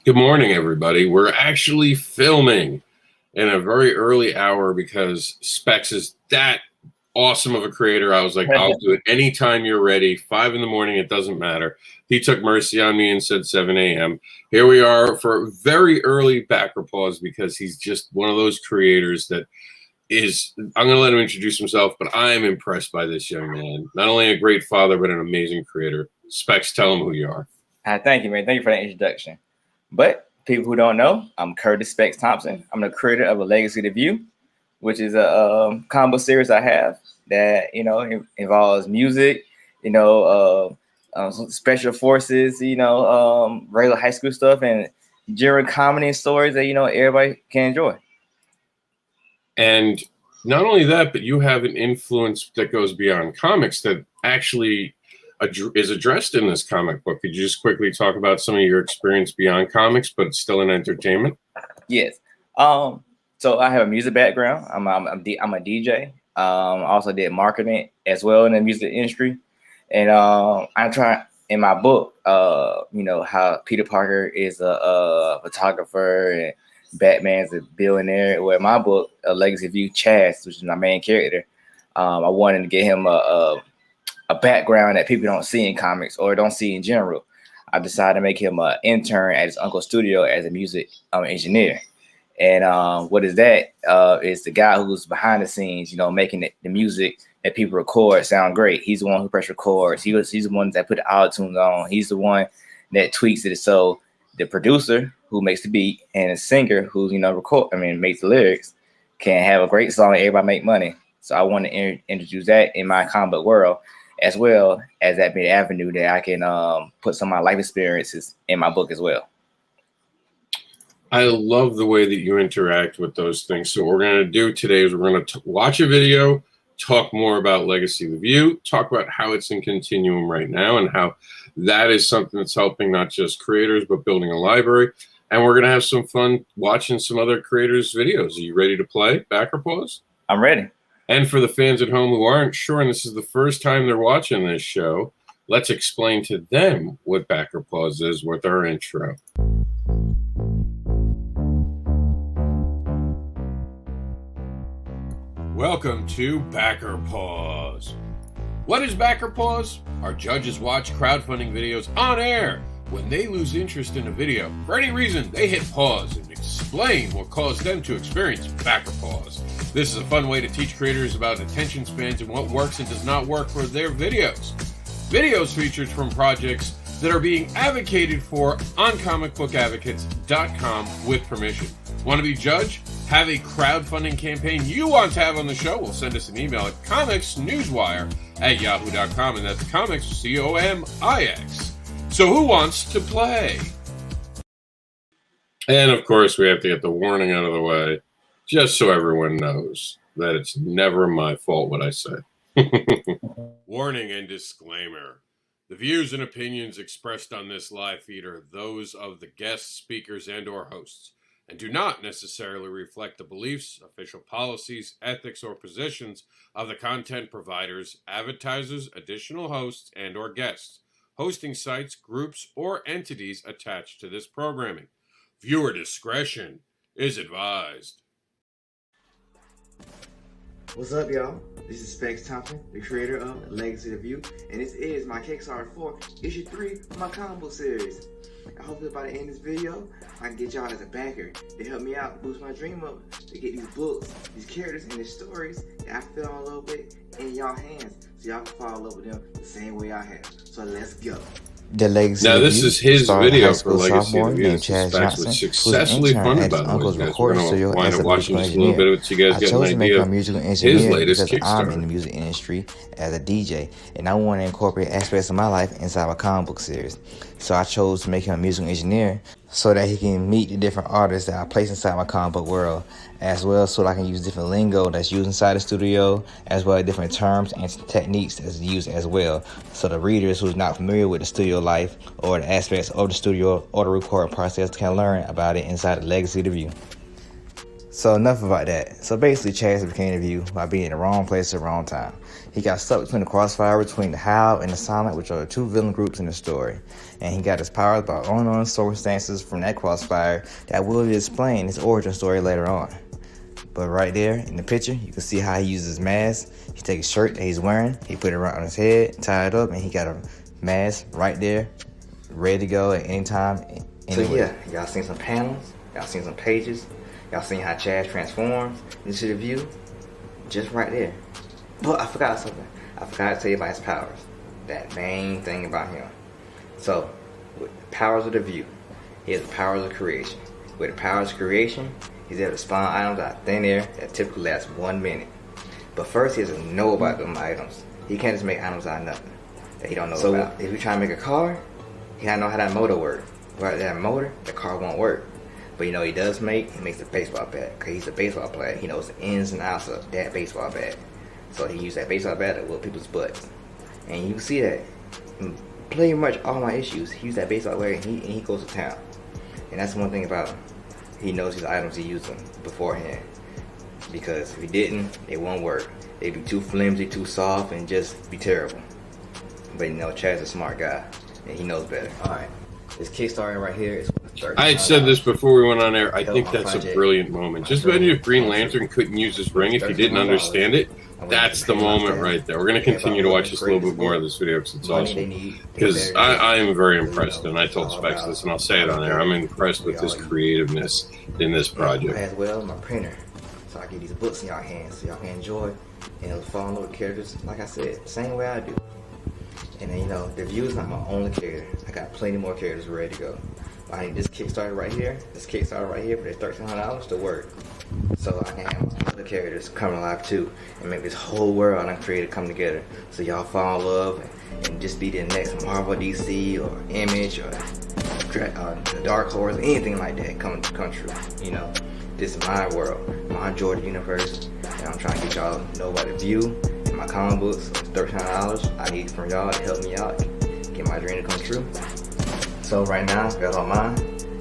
Good morning, everybody. We're actually filming in a very early hour because Specks is that awesome of a creator. I was like, I'll do it anytime you're ready. 5 in the morning, it doesn't matter. He took mercy on me and said 7 a.m. Here we are for a very early backer pause because he's just one of those creators that is, I'm going to let him introduce himself, but I am impressed by this young man. Not only a great father, but an amazing creator. Specs, tell him who you are. Thank you, man. Thank you for that introduction. But people who don't know, I'm Curtis Specks Thompson. I'm the creator of A Legacy to View, which is a combo series I have that, involves music, special forces, regular high school stuff, and general comedy and stories that, everybody can enjoy. And not only that, but you have an influence that goes beyond comics that actually is addressed in this comic book. Could you just quickly talk about some of your experience beyond comics, but still in entertainment? Yes. So I have a music background. I'm a DJ. I also did marketing as well in the music industry. And I try in my book, how Peter Parker is a photographer and Batman's a billionaire. Where my book, A Legacy View, Chaz, which is my main character, I wanted to get him a background that people don't see in comics or don't see in general. I decided to make him an intern at his uncle's studio as a music engineer. And what is that? Is the guy who's behind the scenes, making the music that people record sound great. He's the one who press records. He's the one that put the auto-tunes on. He's the one that tweaks it. So the producer who makes the beat and the singer who's, makes the lyrics can have a great song and everybody make money. So I want to introduce that in my comic book world, as well as that being an avenue that I can put some of my life experiences in my book as well. I love the way that you interact with those things. So what we're going to do today is we're going to watch a video, talk more about Legacy of the View, talk about how it's in continuum right now and how that is something that's helping not just creators, but building a library. And we're going to have some fun watching some other creators' videos. Are you ready to play? Backer pause? I'm ready. And for the fans at home who aren't sure, and this is the first time they're watching this show, let's explain to them what backer pause is with our intro. Welcome to Backer Pause. What is Backer Pause? Our judges watch crowdfunding videos on air. When they lose interest in a video, for any reason, they hit pause and explain what caused them to experience backer pause. This is a fun way to teach creators about attention spans and what works and does not work for their videos. Videos featured from projects that are being advocated for on comicbookadvocates.com with permission. Want to be judged? Have a crowdfunding campaign you want to have on the show? Well, send us an email at comicsnewswire@yahoo.com, and that's comics, COMIX. So who wants to play? And of course, we have to get the warning out of the way, just so everyone knows that it's never my fault what I say. Warning and disclaimer. The views and opinions expressed on this live feed are those of the guests, speakers, and or hosts, and do not necessarily reflect the beliefs, official policies, ethics, or positions of the content providers, advertisers, additional hosts, and or guests, hosting sites, groups, or entities attached to this programming. Viewer discretion is advised. What's up, y'all? This is Specks Thompson, the creator of Legacy of View, and this is my Kickstarter for issue 3 of my comic book series. I hope that by the end of this video, I can get y'all as a backer to help me out, boost my dream up, to get these books, these characters, and these stories that I feel on a little bit in y'all hands, so y'all can fall in love with them the same way I have. So let's go. The Legacy now, this is his video for Legacy of the View. Chaz Johnson, was successfully funded by those guys. We're going to wind up watching just a little bit of it so you guys get an idea of his latest because I'm in the Kickstarter. music industry as a DJ, and I want to incorporate aspects of my life inside my comic book series. So I chose to make him a musical engineer so that he can meet the different artists that I place inside my comic book world, as well so that I can use different lingo that's used inside the studio, as well as different terms and techniques that's used as well. So the readers who's not familiar with the studio life or the aspects of the studio or the recording process can learn about it inside the Legacy of the View. So enough about that. So basically, Chaz became the View by being in the wrong place at the wrong time. He got stuck between the crossfire between the Howl and the Silent, which are the two villain groups in the story. And he got his powers by unknown circumstances from that crossfire that will be explained his origin story later on. But right there in the picture, you can see how he uses his mask. He takes a shirt that he's wearing, he put it around his head, tied it up, and he got a mask right there, ready to go at any time. Anyway. So yeah, y'all seen some panels, y'all seen some pages, y'all seen how Chaz transforms into the View, just right there. But I forgot something. I forgot to tell you about his powers. That main thing about him. So, with the powers of the View, he has the powers of creation. With the powers of creation, he's able to spawn items out of thin air that typically last 1 minute. But first, he has to know about them items. He can't just make items out of nothing that he don't know about. If you try to make a car, he gotta know how that motor works. Without that motor, the car won't work. But you know he does he makes a baseball bat. Because he's a baseball player. He knows the ins and outs of that baseball bat. So he used that baseball bat to whoop people's butts. And you can see that in pretty much all my issues, he used that baseball bat and he goes to town. And that's one thing about him. He knows his items, he used them beforehand. Because if he didn't, it won't work. They'd be too flimsy, too soft, and just be terrible. But you know, Chaz is a smart guy, and he knows better. Alright, this Kickstarter right here is I had said this before we went on air. I think that's a brilliant moment. Just imagine if Green Lantern couldn't use his ring if he didn't understand it. That's the moment right there. We're going to continue to watch just a little bit more of this video because it's awesome. Because I am very impressed, and I told Specks this, and I'll say it on air. I'm impressed with his creativeness in this project. As well, my printer. So I get these books in y'all hands so y'all can enjoy and fall in love with characters, like I said, same way I do. And then, you know, the View is not my only character. I got plenty more characters ready to go. I need this Kickstarter right here for the $1,300 to work. So I can have other characters come alive too and make this whole world I'm created come together. So y'all fall in love and just be the next Marvel, DC, or Image, or the Dark Horse, anything like that come true. You know, this is my world, my Jordan universe, and I'm trying to get y'all to know about the View and my comic books. So $1,300 I need from y'all to help me out, get my dream to come true. So right now, if y'all don't mind,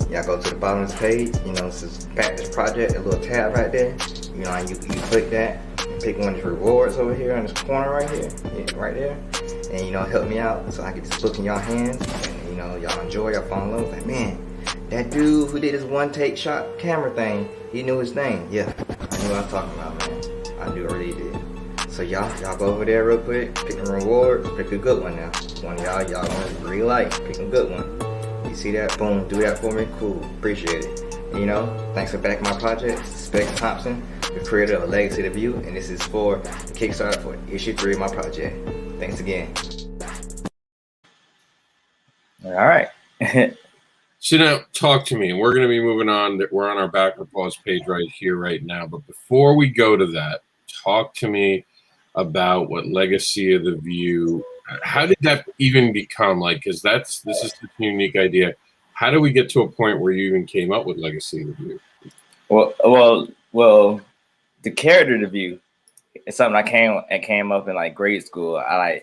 y'all go to the bottom of this page. You know, this is back this project, a little tab right there. You know, you click that, and pick one of these rewards over here in this corner right here, right there. And you know, help me out so I get this book in y'all hands. And you know, y'all enjoy, y'all fall in love. Like, man, that dude who did his one-take shot camera thing, he knew his thing. Yeah, I knew what I was talking about, man. I knew, I really did. So y'all go over there real quick, pick the rewards, pick a good one now. One of y'all gonna really like, pick a good one. You see that? Boom, do that for me? Cool, appreciate it. And, you know, thanks for backing my project. Specks Thompson, the creator of Legacy of the View, and this is for the Kickstarter for issue 3 of my project. Thanks again. All right. So now, talk to me. We're going to be moving on. We're on our backer pause page right here, right now. But before we go to that, talk to me about what Legacy of the View. How did that even become like? Because this is such a unique idea. How do we get to a point where you even came up with Legacy of the View? Well, the character of the View is something I came up in like grade school. I've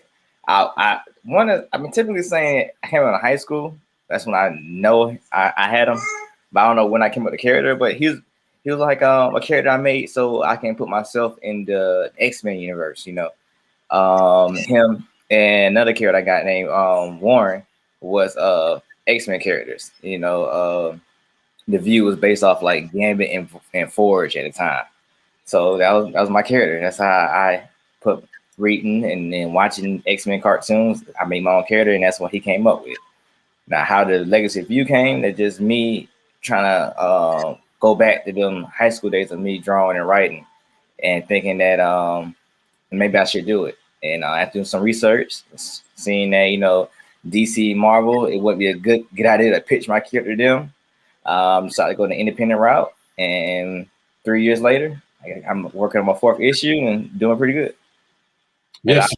been typically saying I came out of high school. That's when I know I had him, but I don't know when I came up with the character. But he was like a character I made so I can put myself in the X-Men universe. You know, him. And another character I got named Warren was X-Men characters. You know, the View was based off like Gambit and Forge at the time. So that was my character. That's how I put reading and then watching X-Men cartoons. I made my own character, and that's what he came up with. Now, how the Legacy of View came, that's just me trying to go back to them high school days of me drawing and writing and thinking that maybe I should do it. And after doing some research, seeing that, you know, DC Marvel, it would be a good idea to pitch my character to them. Decided to go the independent route. And 3 years later, I'm working on my 4th issue and doing pretty good. Yes.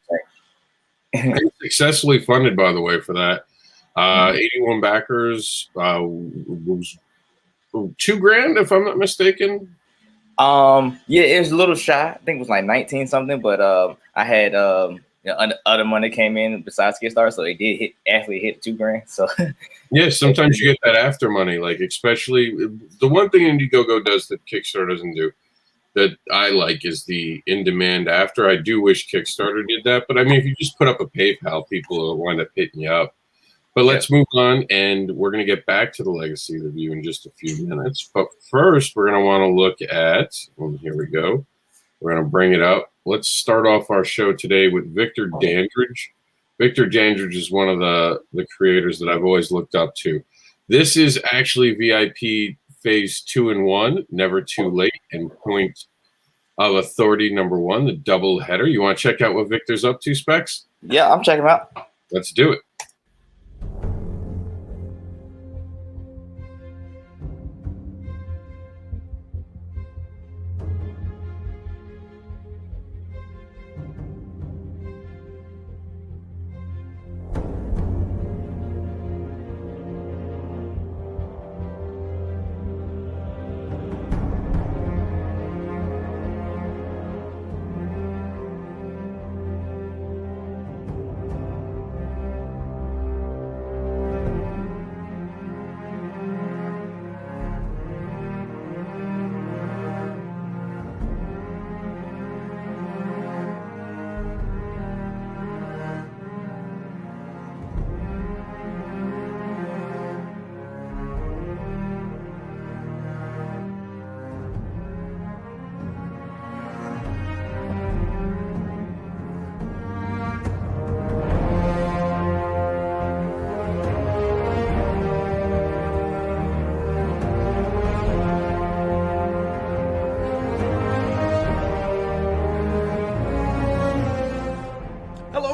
Successfully funded, by the way, for that. 81 backers, was $2,000, if I'm not mistaken. Yeah, it was a little shy. I think it was like 19 something, but I had other money came in besides Kickstarter, so it did actually hit $2,000. So yeah, sometimes you get that after money, like especially the one thing Indiegogo does that Kickstarter doesn't do that I like is the in-demand after. I do wish Kickstarter did that, but I mean, if you just put up a PayPal, people will wind up hitting you up. But let's move on, and we're going to get back to the Legacy of the View in just a few minutes. But first, we're going to want to look at, here we go. We're going to bring it up. Let's start off our show today with Victor Dandridge. Victor Dandridge is one of the creators that I've always looked up to. This is actually VIP Phase 2 and 1, Never Too Late, and Point of Authority #1, the double header. You want to check out what Victor's up to, Specs? Yeah, I'm checking him out. Let's do it.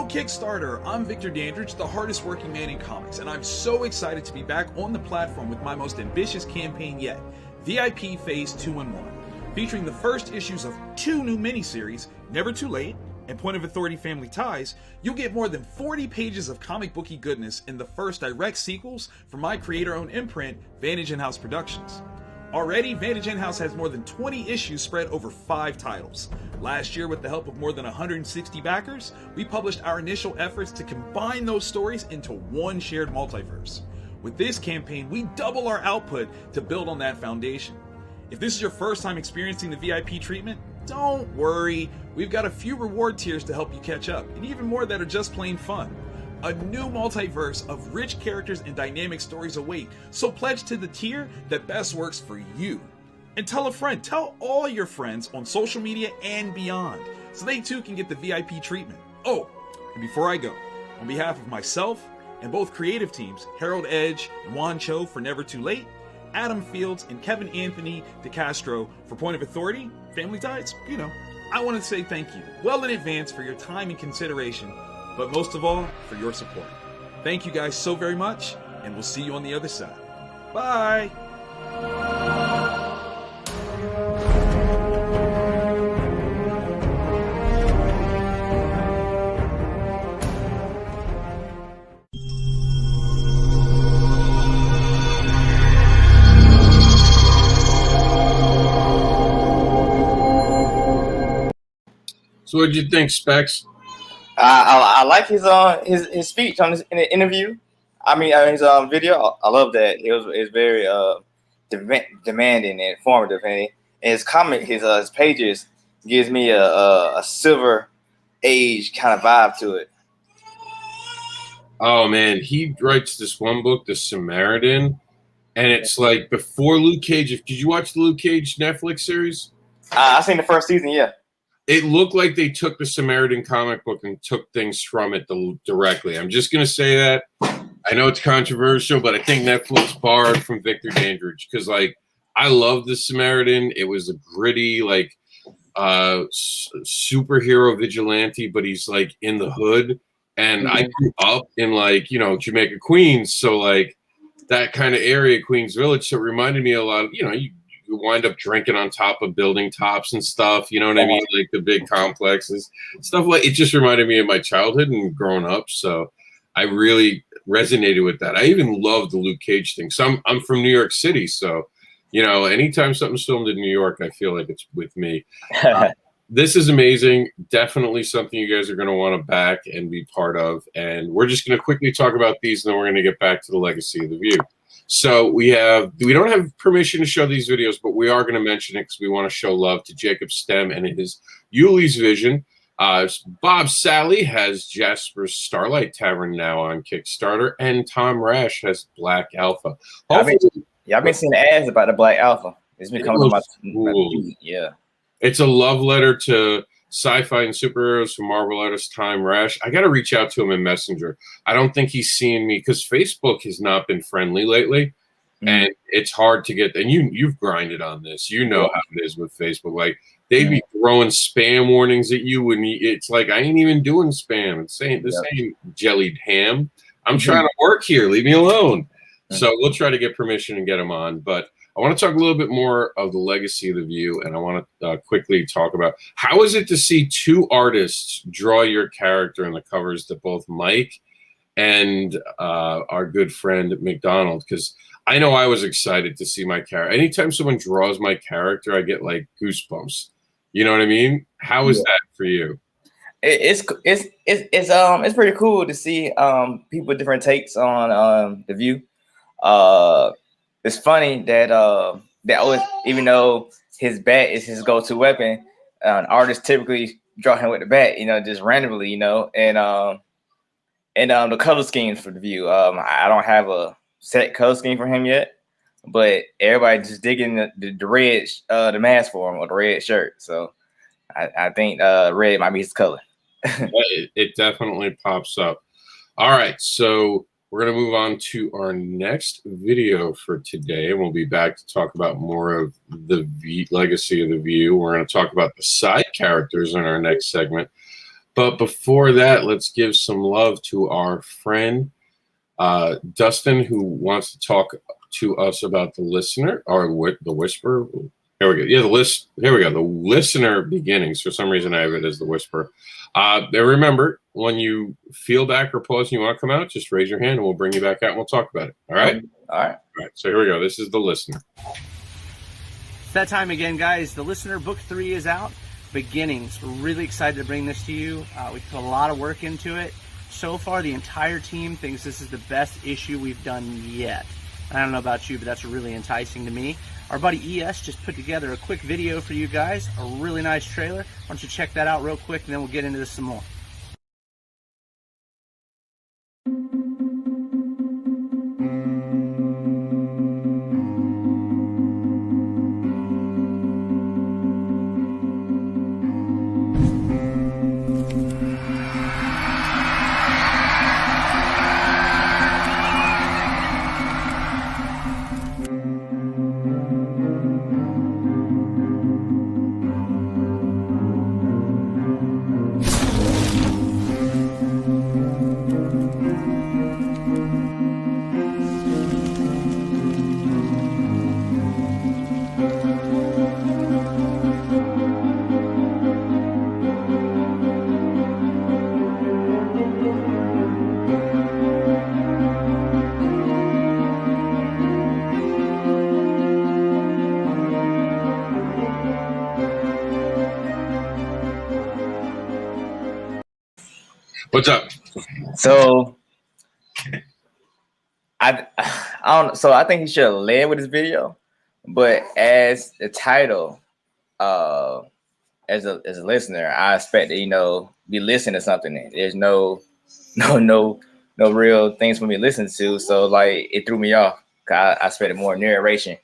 Kickstarter, I'm Victor Dandridge, the hardest working man in comics, and I'm so excited to be back on the platform with my most ambitious campaign yet, VIP Phase 2 and 1, featuring the first issues of 2 new miniseries, Never Too Late and Point of Authority Family Ties. You'll get more than 40 pages of comic booky goodness in the first direct sequels from my creator-owned imprint, Vantage In-House Productions. Already, Vantage In-House has more than 20 issues spread over 5 titles. Last year, with the help of more than 160 backers, we published our initial efforts to combine those stories into one shared multiverse. With this campaign, we double our output to build on that foundation. If this is your first time experiencing the VIP treatment, don't worry, we've got a few reward tiers to help you catch up, and even more that are just plain fun. A new multiverse of rich characters and dynamic stories await, so pledge to the tier that best works for you. And tell a friend, tell all your friends on social media and beyond, so they too can get the VIP treatment. Oh, and before I go, on behalf of myself and both creative teams, Harold Edge and Juan Cho for Never Too Late, Adam Fields and Kevin Anthony DeCastro for Point of Authority, Family Ties, I want to say thank you well in advance for your time and consideration, but most of all, for your support. Thank you guys so very much, and we'll see you on the other side. Bye! So what did you think, Specs? I like his speech on in the interview. I mean, his video. I love that. It was very demanding and informative, and his his pages gives me a Silver Age kind of vibe to it. Oh man, he writes this one book, The Samaritan, and it's like before Luke Cage. Did you watch the Luke Cage Netflix series? I seen the first season. Yeah. It looked like they took the Samaritan comic book and took things from it directly. I'm just going to say that. I know it's controversial, but I think Netflix borrowed from Victor Dandridge because, I love the Samaritan. It was a gritty, superhero vigilante, but he's, in the hood. And I grew up in, Jamaica, Queens. So, that kind of area, Queens Village. So it reminded me a lot of, you wind up drinking on top of building tops and stuff, you know what I mean? Like the big complexes, stuff it just reminded me of my childhood and growing up. So I really resonated with that. I even love the Luke Cage thing. So I'm from New York City. So, anytime something's filmed in New York, I feel like it's with me. this is amazing. Definitely something you guys are going to want to back and be part of. And we're just going to quickly talk about these, and then we're going to get back to the legacy of the view. So we don't have permission to show these videos, but we are going to mention it because we want to show love to Jacob Stem and his Yuli's Vision. Bob Sally has Jasper's Starlight Tavern now on Kickstarter, and Tom Rash has Black Alpha. I've been seeing ads about the Black Alpha. It's been coming on my feed. Yeah. It's a love letter to sci-fi and superheroes from Marvel artist Tom Rash. I got to reach out to him in Messenger. I don't think he's seeing me because Facebook has not been friendly lately, and it's hard to get. And you've grinded on this. You know how it is with Facebook. Like they'd be throwing spam warnings at you, and it's like I ain't even doing spam. It's saying this ain't jellied ham. I'm trying to work here. Leave me alone. So we'll try to get permission and get him on, but. I want to talk a little bit more of the legacy of the view, and I want to quickly talk about how is it to see two artists draw your character in the covers that both Mike and our good friend McDonald, because I know I was excited to see my character. Anytime someone draws my character, I get like goosebumps. You know what I mean? How is that for you? It's pretty cool to see people with different takes on the view. It's funny that always, even though his bat is his go-to weapon, an artist typically draw him with the bat, just randomly, and the color schemes for the view. I don't have a set color scheme for him yet, but everybody just digging the red, the mask for him or the red shirt. So I think red might be his color. It definitely pops up. All right, so. We're going to move on to our next video for today, and we'll be back to talk about more of the legacy of the view. We're going to talk about the side characters in our next segment. But before that, let's give some love to our friend, Dustin, who wants to talk to us about the listener, or the whisper. Here we go. Yeah, here we go. The listener beginnings. For some reason, I have it as the whisper. And remember, when you feel back or pause and you want to come out, just raise your hand and we'll bring you back out and we'll talk about it. All right? All right. All right. So here we go. This is the listener. It's that time again, guys. The Listener Book 3 is out. Beginnings. We're really excited to bring this to you. We put a lot of work into it. So far, the entire team thinks this is the best issue we've done yet. I don't know about you, but that's really enticing to me. Our buddy ES just put together a quick video for you guys, a really nice trailer. Why don't you check that out real quick, and then we'll get into this some more. What's up? So I don't. So I think he should have led with his video, but as the title, as a listener, I expect to be listening to something. There's no real things for me to listen to. So like it threw me off. I expected more narration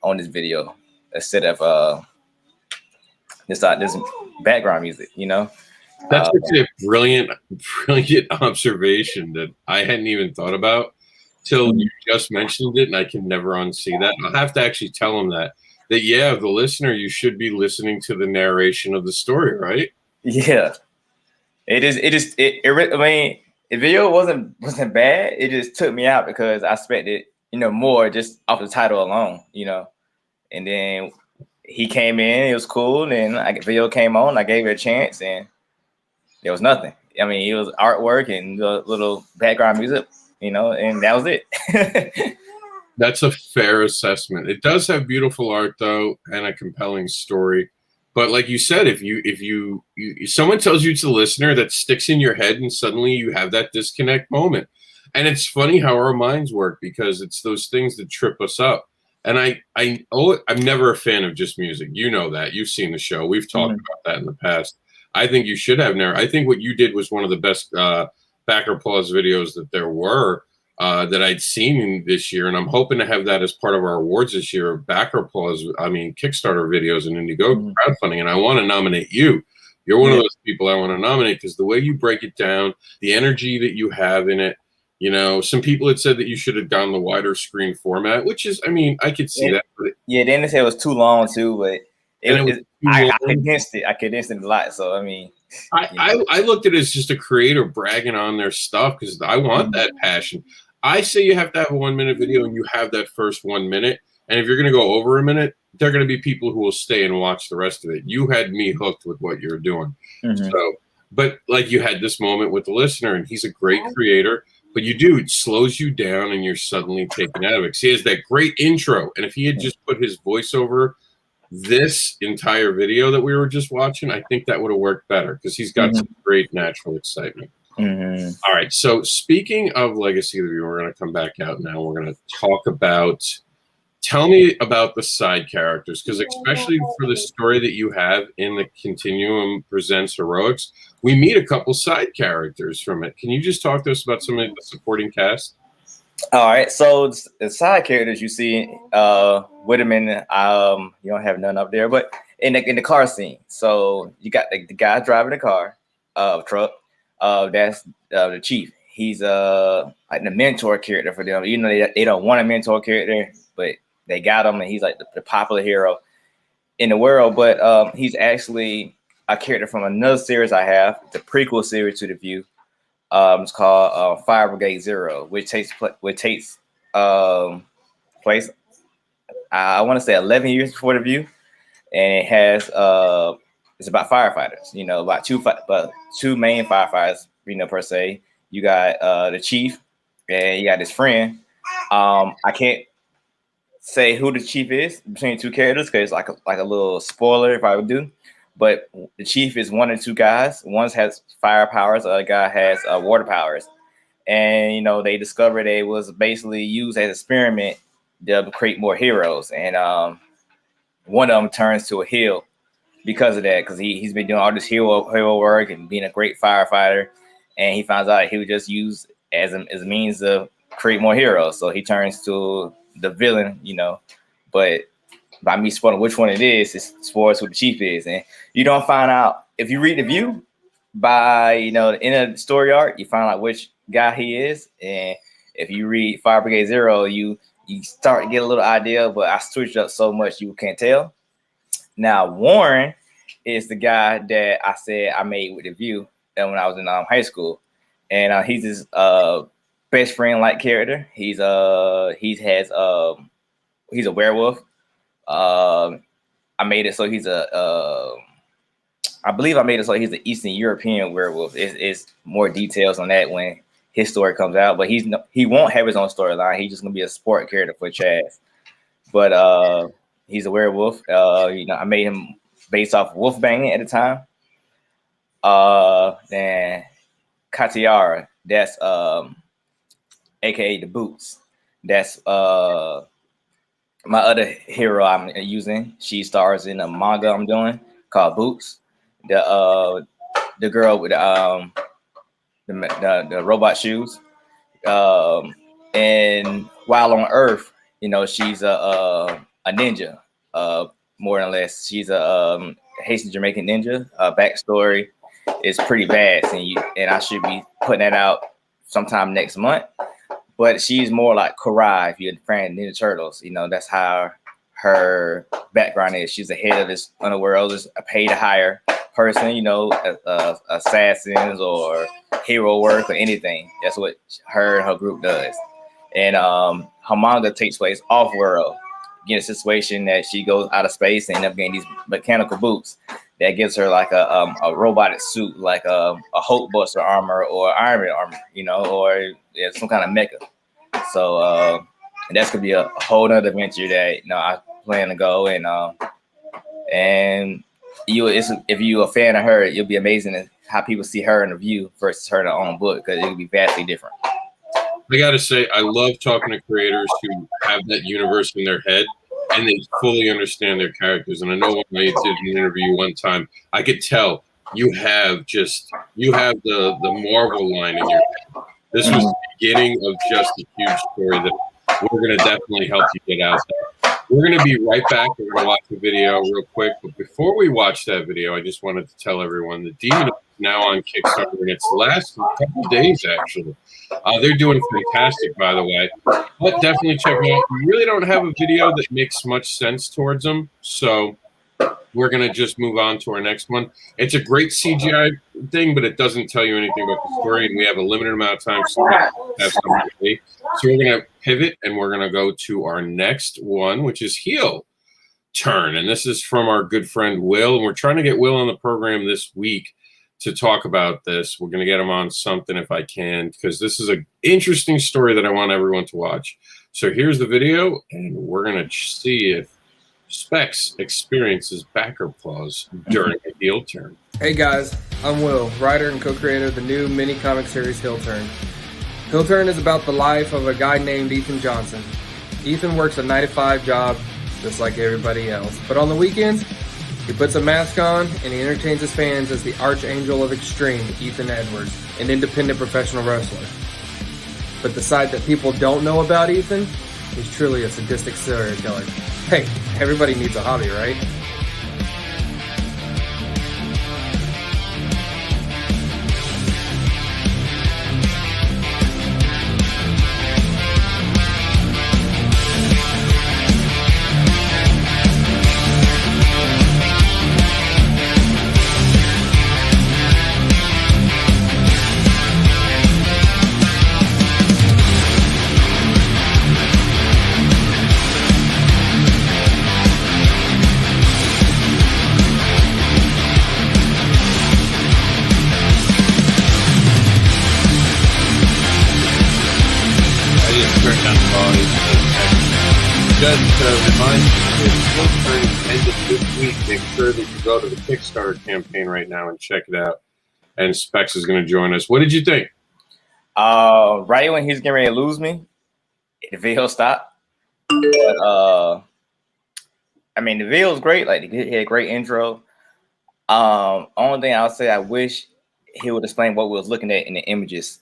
on this video instead of this background music. That's actually a brilliant observation that I hadn't even thought about till you just mentioned it, and I can never unsee that. I'll have to actually tell him that yeah, the listener, you should be listening to the narration of the story, right? Yeah, it is. I mean, the video wasn't bad. It just took me out because I expected more just off the title alone, And then he came in, it was cool, and the video came on. I gave it a chance, and there was nothing. I mean, it was artwork and the little background music, and that was it. That's a fair assessment. It does have beautiful art, though, and a compelling story. But like you said, if someone tells you it's the listener, that sticks in your head, and suddenly you have that disconnect moment. And it's funny how our minds work, because it's those things that trip us up. And I'm never a fan of just music. You know that. You've seen the show. We've talked about that in the past. I think you should have never. I think what you did was one of the best backer applause videos that there were that I'd seen this year. And I'm hoping to have that as part of our awards this year of backer applause. I mean, Kickstarter videos and Indiegogo crowdfunding. And I want to nominate you. You're one of those people I want to nominate, because the way you break it down, the energy that you have in it. You know, some people had said that you should have gone the wider screen format, which is, I mean, I could see that. But then they said it was too long too, but I condensed it. I condensed it a lot. So I mean, I looked at it as just a creator bragging on their stuff, because I want that passion. I say you have to have a 1 minute video, and you have that first 1 minute. And if you're going to go over a minute, there are going to be people who will stay and watch the rest of it. You had me hooked with what you're doing. So, but like you had this moment with the listener, and he's a great creator. But it slows you down, and you're suddenly taken out of it. He has that great intro. And if he had just put his voice over this entire video that we were just watching, I think that would have worked better, because he's got some great natural excitement. All right. So speaking of Legacy of the View, we're going to come back out now. We're going to talk about, tell me about the side characters, because especially for the story that you have in the Continuum Presents Heroics, we meet a couple side characters from it. Can you just talk to us about some of the supporting cast? All right. So the side characters you see with him in, you don't have none up there, but in the car scene. So you got the guy driving the car, truck. That's the chief. He's like the mentor character for them. You know, they don't want a mentor character, but they got him, and he's like the popular hero in the world. But he's actually a character from another series I have. It's a prequel series to The View. It's called Fire Brigade Zero, which takes place, I want to say 11 years before The View, and it has it's about firefighters. You know, about two main firefighters. You know, per se. You got the chief, and you got his friend. I can't say who the chief is between two characters, because it's like a little spoiler if I would do. But the chief is one of two guys. One has fire powers, the other guy has water powers. And you know, they discovered it was basically used as an experiment to create more heroes. And one of them turns to a heel because of that, because he's been doing all this hero work and being a great firefighter. And he finds out he was just used as a means to create more heroes. So he turns to the villain, you know. But by me spoiling which one it is, it spoils who the chief is. And you don't find out, if you read The View, by, you know, the end of the story arc, you find out which guy he is. And if you read Fire Brigade Zero, you start to get a little idea, but I switched up so much you can't tell. Now, Warren is the guy that I said I made with The View when I was in high school. And he's his best friend-like character. He's a werewolf. I made it so he's I believe I made it so he's an Eastern European werewolf. It's more details on that when his story comes out, but he won't have his own storyline. He's just gonna be a support character for Chaz. But he's a werewolf. You know, I made him based off wolf banging at the time. Then Katiara, that's aka the Boots. That's my other hero I'm using. She stars in a manga I'm doing called Boots. The girl with the robot shoes. And while on Earth, you know, she's a ninja, more or less. She's a Haitian Jamaican ninja. Backstory is pretty vast, and I should be putting that out sometime next month. But she's more like Karai, if you're a fan of Ninja Turtles. You know, that's how her background is. She's the head of this underworld, is a paid to hire person, you know, assassins or hero work or anything. That's what her and her group does. And her manga takes place off-world. Get a situation that she goes out of space and end up getting these mechanical boots that gives her like a robotic suit, like a Hulkbuster armor or Iron Man armor, you know, or some kind of mecha. So that's gonna be a whole nother adventure that, you know, I plan to go and if you're a fan of her, you'll be amazing at how people see her in the View versus her in her own book, because it will be vastly different. I got to say, I love talking to creators who have that universe in their head and they fully understand their characters. And I know when I did an interview one time, I could tell you have the Marvel line in your head. This was the beginning of just a huge story that we're going to definitely help you get out there. We're going to be right back. We're going to watch the video real quick. But before we watch that video, I just wanted to tell everyone the Demon is now on Kickstarter, and it's the last couple of days, actually. They're doing fantastic, by the way. But definitely check them out. We really don't have a video that makes much sense towards them, so we're going to just move on to our next one. It's a great CGI thing, but it doesn't tell you anything about the story, and we have a limited amount of time, so we're going to pivot, and we're going to go to our next one, which is Heel Turn, and this is from our good friend Will, and we're trying to get Will on the program this week to talk about this. We're going to get him on something if I can, because this is an interesting story that I want everyone to watch. So here's the video, and we're going to see if Specks experiences backer applause during a heel turn. Hey guys, I'm Will, writer and co-creator of the new mini comic series Heel Turn. Heel Turn is about the life of a guy named Ethan Johnson. Ethan works a 9-to-5 job just like everybody else, but on the weekends, he puts a mask on and he entertains his fans as the Archangel of Extreme, Ethan Edwards, an independent professional wrestler. But the side that people don't know about Ethan, he's truly a sadistic serial killer. Hey, everybody needs a hobby, right? Just to remind you, it's ended this week. Make sure that you go to the Kickstarter campaign right now and check it out. And Specks is going to join us. What did you think? Right when he's getting ready to lose me, the video stopped. But I mean, the video was great. Like, he had a great intro. Only thing I'll say, I wish he would explain what we was looking at in the images.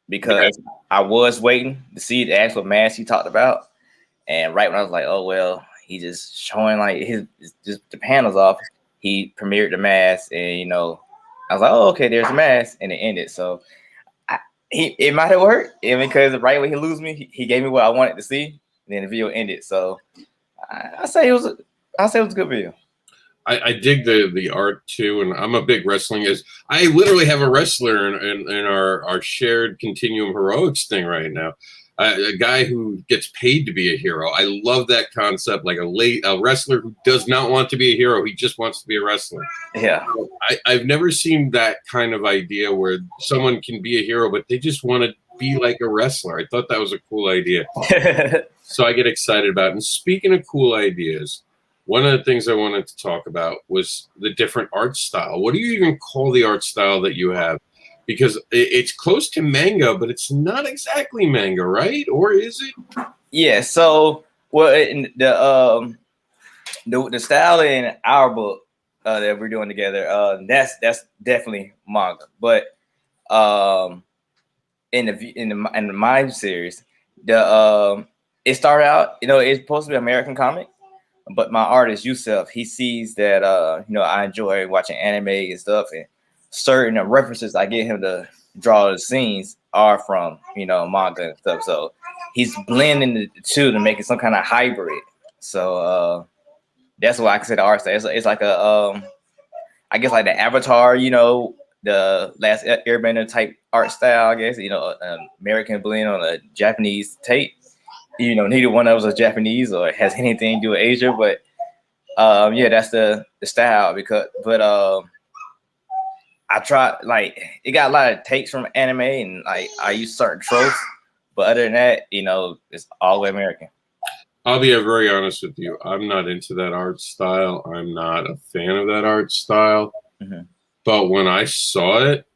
Because I was waiting to see the actual mask he talked about, and right when I was like, oh well, he just showing like his just the panels off. He premiered the mask, and I was like, oh okay, there's the mask, and it ended. So it might have worked, because right when he lose me, he gave me what I wanted to see, and then the video ended. So I say it was a good video. I dig the art too, and I'm a big wrestling. I literally have a wrestler in our shared Continuum Heroics thing right now. A guy who gets paid to be a hero. I love that concept, like a wrestler who does not want to be a hero. He just wants to be a wrestler. Yeah. I've never seen that kind of idea where someone can be a hero, but they just want to be like a wrestler. I thought that was a cool idea. So I get excited about it. And speaking of cool ideas, one of the things I wanted to talk about was the different art style. What do you even call the art style that you have? Because it's close to manga, but it's not exactly manga, right? Or is it? Yeah. So, in the style in our book that we're doing together, that's definitely manga. But in the Mind series, it started out, it's supposed to be an American comic. But my artist Yusef, he sees that I enjoy watching anime and stuff, and certain references I get him to draw the scenes are from manga and stuff. So he's blending the two to make it some kind of hybrid. So that's why I consider art style. It's like a I guess like the Avatar, the Last Airbender type art style. I guess an American blend on a Japanese tape. Neither one of us is Japanese or has anything to do with Asia, but yeah, that's the style. But I try, like, it got a lot of takes from anime, and like I use certain tropes, but other than that, it's all the way American. I'll be very honest with you. I'm not into that art style. I'm not a fan of that art style. Mhm. But when I saw it,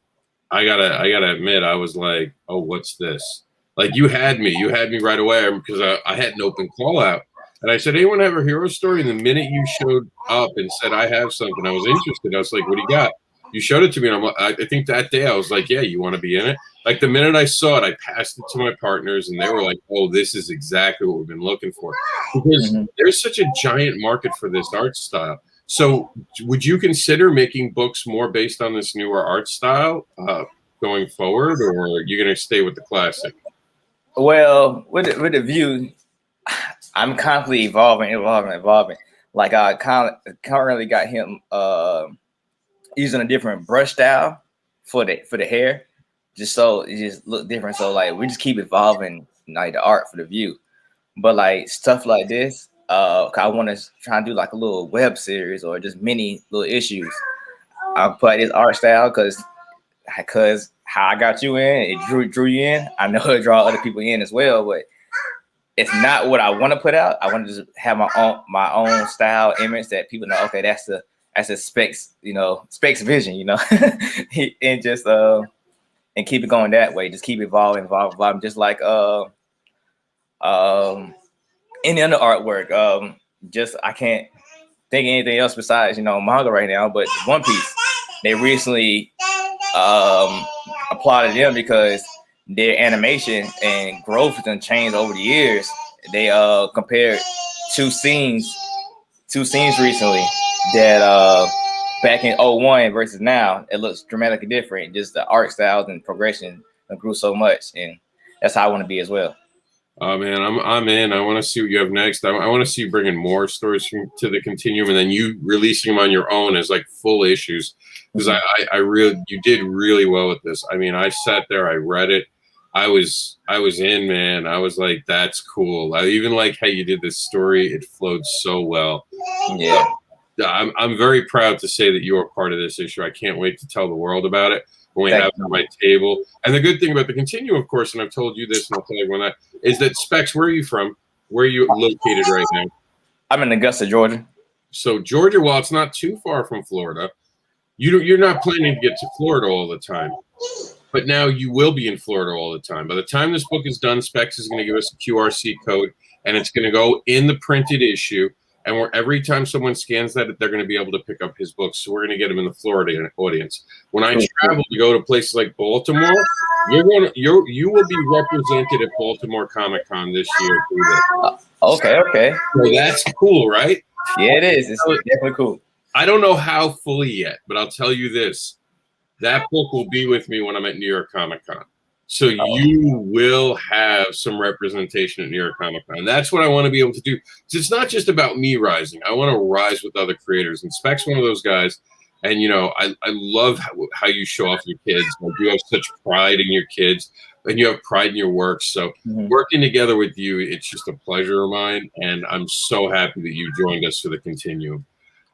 I gotta admit, I was like, oh, what's this? Like you had me right away because I had an open call out. And I said, anyone have a hero story? And the minute you showed up and said, I have something, I was interested. I was like, what do you got? You showed it to me. And I think that day I was like, yeah, you want to be in it? Like the minute I saw it, I passed it to my partners and they were like, oh, this is exactly what we've been looking for. Because there's such a giant market for this art style. So would you consider making books more based on this newer art style going forward, or are you going to stay with the classic? Well, with the view, I'm constantly evolving. Like I currently got him using a different brush style for the hair, just so it just look different. So like we just keep evolving like the art for the view. But like stuff like this, I want to try and do like a little web series or just mini little issues. I'll put this art style because how I got you in, it drew you in. I know it draw other people in as well, but it's not what I want to put out. I want to just have my own style image that people know. Okay, that's the Specks, Specks vision, and just and keep it going that way. Just keep evolving, just like any other artwork. Just I can't think of anything else besides manga right now. But One Piece, they recently applauded them because their animation and growth has been changed over the years. They compared two scenes recently that back in 01 versus now, it looks dramatically different. Just the art styles and progression grew so much, and that's how I want to be as well. Oh man, I'm in. I want to see what you have next. I want to see you bringing more stories to the Continuum, and then you releasing them on your own as like full issues. Because you did really well with this. I mean, I sat there, I read it, I was in, man. I was like, that's cool. I even like how you did this story. It flowed so well. Yeah. I'm very proud to say that you are part of this issue. I can't wait to tell the world about it when we have it on my table. And the good thing about the Continuum, of course, and I've told you this and I'll tell everyone that, is that Specs, where are you from? Where are you located right now? I'm in Augusta, Georgia. So Georgia, while it's not too far from Florida, you're not planning to get to Florida all the time. But now you will be in Florida all the time. By the time this book is done, Specs is going to give us a QRC code, and it's going to go in the printed issue. And every time someone scans that, they're going to be able to pick up his books. So we're going to get them in the Florida audience. When I travel to go to places like Baltimore, you will be represented at Baltimore Comic Con this year. Okay. So that's cool, right? Yeah, it is. It's definitely cool. I don't know how fully yet, but I'll tell you this. That book will be with me when I'm at New York Comic Con. So you will have some representation at New York Comic Con. That's what I want to be able to do. It's not just about me rising. I want to rise with other creators. And Spec's one of those guys. And, I love how you show off your kids. Like, you have such pride in your kids and you have pride in your work. So working together with you, it's just a pleasure of mine. And I'm so happy that you joined us for the Continuum.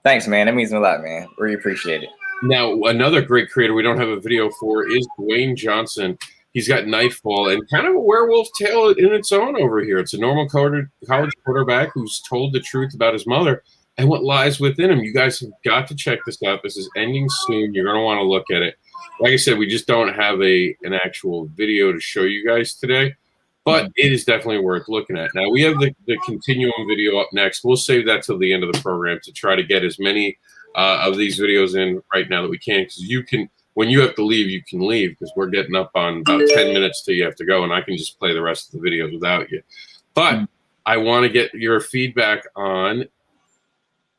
Thanks, man. That means a lot, man. Really appreciate it. Now, another great creator we don't have a video for is Dwayne Johnson. He's got Nightfall and kind of a werewolf tale in its own over here. It's a normal college quarterback who's told the truth about his mother and what lies within him. You guys have got to check this out. This is ending soon. You're going to want to look at it. Like I said, we just don't have an actual video to show you guys today, but it is definitely worth looking at. Now, we have the Continuum video up next. We'll save that till the end of the program to try to get as many of these videos in right now that we can, because you can. When you have to leave, you can leave, because we're getting up on about 10 minutes till you have to go, and I can just play the rest of the videos without you. But I want to get your feedback on,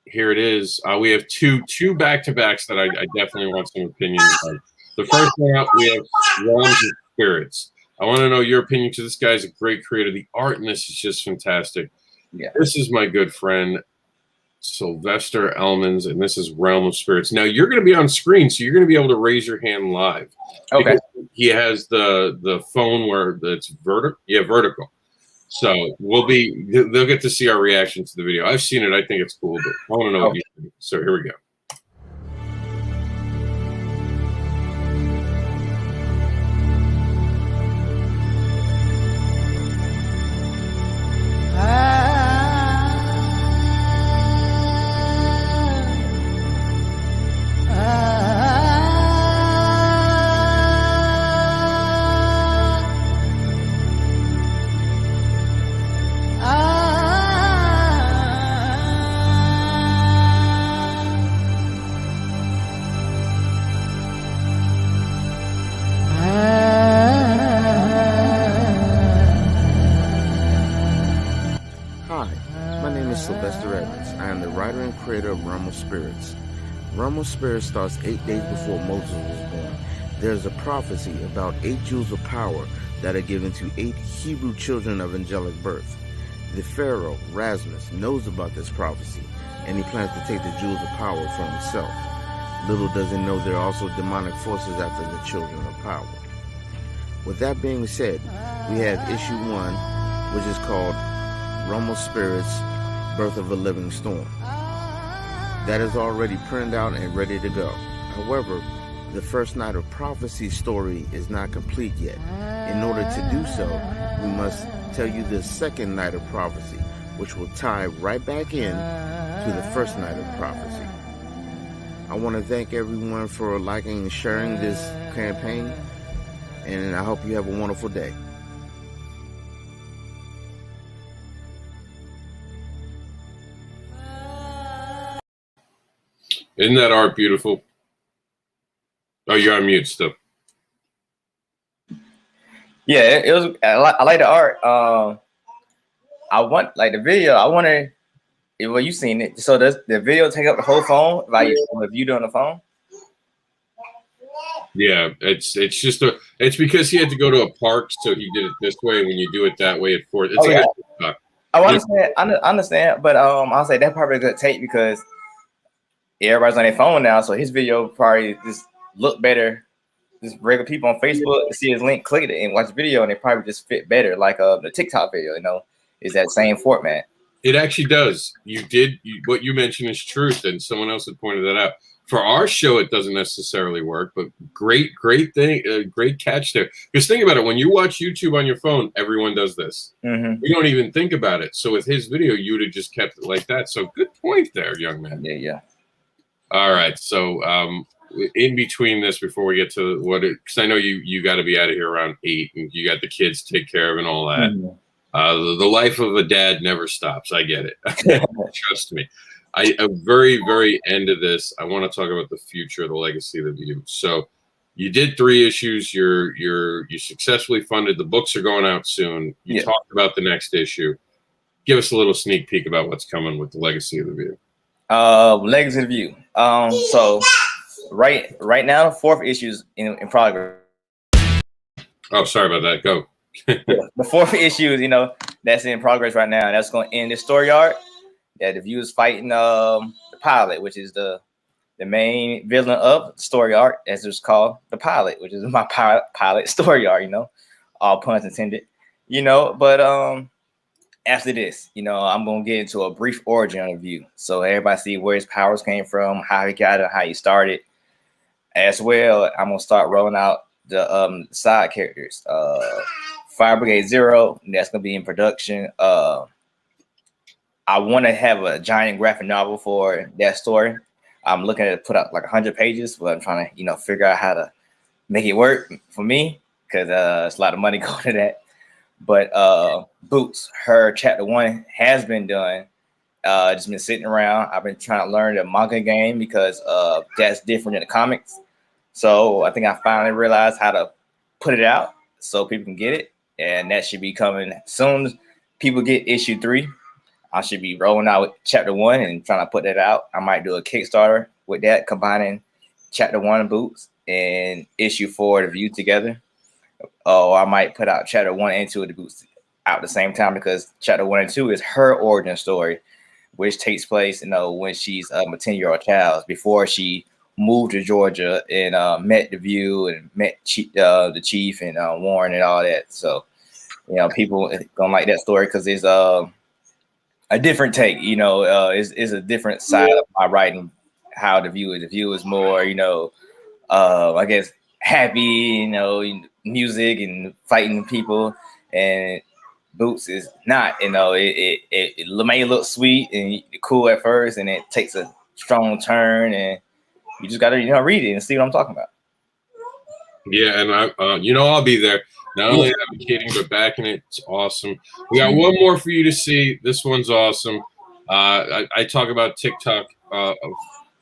here it is. We have two back-to-backs that I definitely want some opinions on. The first one up, we have Realms of Spirits. I want to know your opinion, because this guy's a great creator. The art in this is just fantastic. Yeah. This is my good friend, Sylvester Elmans, and this is Realm of Spirits. Now you're going to be on screen, so you're going to be able to raise your hand live. Okay. He has the phone where it's vertical. So they'll get to see our reaction to the video. I've seen it. I think it's cool, but I want to know what you think. So here we go. Ah. Hi, my name is Sylvester Evans. I am the writer and creator of Realm of Spirits. Realm of Spirits starts 8 days before Moses was born. There is a prophecy about 8 jewels of power that are given to 8 Hebrew children of angelic birth. The Pharaoh, Rasmus, knows about this prophecy, and he plans to take the jewels of power for himself. Little does he know there are also demonic forces after the children of power. With that being said, we have issue 1, which is called Realm of Spirits, Birth of a Living Storm. That is already printed out and ready to go. However, the first Night of Prophecy story is not complete yet. In order to do so, we must tell you the second Night of Prophecy, which will tie right back in to the first Night of Prophecy. I want to thank everyone for liking and sharing this campaign, and I hope you have a wonderful day. Isn't that art beautiful? Oh, you're on mute still. Yeah, it was. I like the art. I want like the video. I wonder well, you seen it. So does the video take up the whole phone? Like if you do on the phone? Yeah, it's just it's because he had to go to a park, so he did it this way. When you do it that way, it's like yeah. I understand. I understand, but I'll say that probably could take because everybody's on their phone now, so his video probably just look better. Just regular people on Facebook see his link, click it, and watch the video, and it probably just fit better. Like the TikTok video, is that same format. It actually does. What you mentioned is truth, and someone else had pointed that out. For our show, it doesn't necessarily work, but great thing, great catch there. Because think about it, when you watch YouTube on your phone, everyone does this. Mm-hmm. We don't even think about it. So with his video, you would have just kept it like that. So good point there, young man. Yeah. All right. So in between this, before we get to because I know you got to be out of here around 8, and you got the kids to take care of and all that. Mm-hmm. The life of a dad never stops. I get it. Trust me. At very, very end of this, I want to talk about the future, the legacy of the view. So you did 3 issues. You successfully funded. The books are going out soon. You talked about the next issue. Give us a little sneak peek about what's coming with the legacy of the view. Legacy of the view. So right now, the 4th issue is in progress. Oh, sorry about that. Go. The 4th issue is, that's in progress right now. That's going to end the story arc. Yeah, the view is fighting the pilot, which is the main villain of the story arc, as it's called, the pilot, which is my pilot story arc. All puns intended. But after this, I'm gonna get into a brief origin of the view, so everybody see where his powers came from, how he got it, how he started. As well, I'm gonna start rolling out the side characters. Fire Brigade Zero, that's gonna be in production. I want to have a giant graphic novel for that story. I'm looking to put out like 100 pages, but I'm trying to, figure out how to make it work for me because it's a lot of money going to that. But Boots, her chapter 1 has been done. Just been sitting around. I've been trying to learn the manga game because that's different than the comics. So I think I finally realized how to put it out so people can get it, and that should be coming soon as people get issue 3. I should be rolling out with chapter 1 and trying to put that out. I might do a Kickstarter with that, combining chapter 1 Boots and issue 4 the view together. Or I might put out chapter 1 and 2 of the Boots out at the same time, because chapter 1 and 2 is her origin story, which takes place, when she's a 10-year-old child, before she moved to Georgia and met the View and met the chief and Warren and all that. So, people gonna like that story because it's a different take, is a different side of my writing. How the view is more, I guess happy, music and fighting people, and Boots is not, it may look sweet and cool at first, and it takes a strong turn, and you just gotta, read it and see what I'm talking about. Yeah, and I'll be there. Not only advocating, but backing it. It's awesome. We got one more for you to see. This one's awesome. I talk about TikTok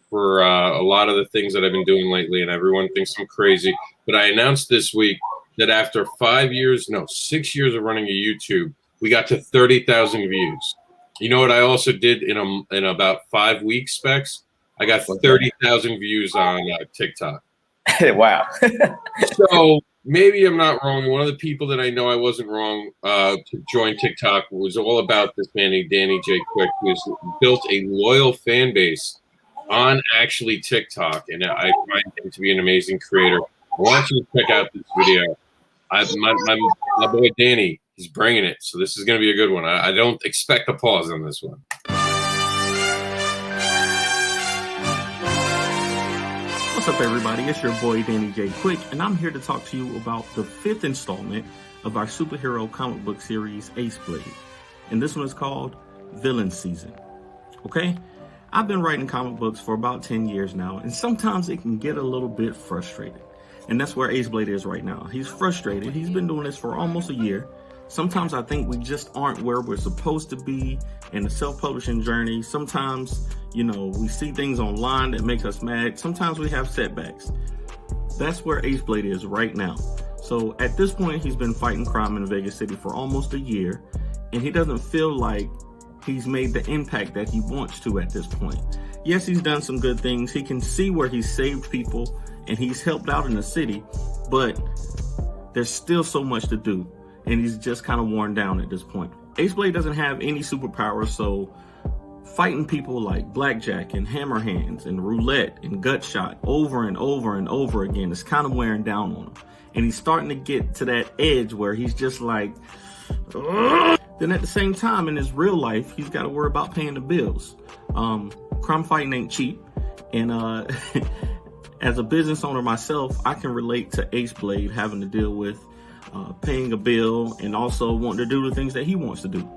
for a lot of the things that I've been doing lately, and everyone thinks I'm crazy. But I announced this week that after 6 years of running a YouTube, we got to 30,000 views. You know what I also did in about 5 weeks, Specs? I got 30,000 views on TikTok. Wow. So maybe I'm not wrong. One of the people that I know I wasn't wrong to join TikTok was all about this man named Danny J. Quick, who's built a loyal fan base on actually TikTok, and I find him to be an amazing creator. I want you to check out this video. My boy Danny, he's bringing it, so this is going to be a good one. I don't expect a pause on this one. What's up, everybody? It's your boy Danny J. Quick, and I'm here to talk to you about the 5th installment of our superhero comic book series, Ace Blade. And this one is called Villain Season. Okay? I've been writing comic books for about 10 years now, and sometimes it can get a little bit frustrating. And that's where Ace Blade is right now. He's frustrated. He's been doing this for almost a year. Sometimes I think we just aren't where we're supposed to be in the self-publishing journey. Sometimes, we see things online that make us mad. Sometimes we have setbacks. That's where Ace Blade is right now. So at this point, he's been fighting crime in Vegas City for almost a year, and he doesn't feel like he's made the impact that he wants to at this point. Yes, he's done some good things. He can see where he's saved people and he's helped out in the city, but there's still so much to do, and he's just kind of worn down at this point. Ace Blade doesn't have any superpowers, so fighting people like Blackjack and Hammer Hands and Roulette and Gutshot over and over and over again is kind of wearing down on him. And he's starting to get to that edge where he's just like, ugh. Then at the same time, in his real life, he's got to worry about paying the bills. Crime fighting ain't cheap. And as a business owner myself, I can relate to Ace Blade having to deal with paying a bill and also wanting to do the things that he wants to do.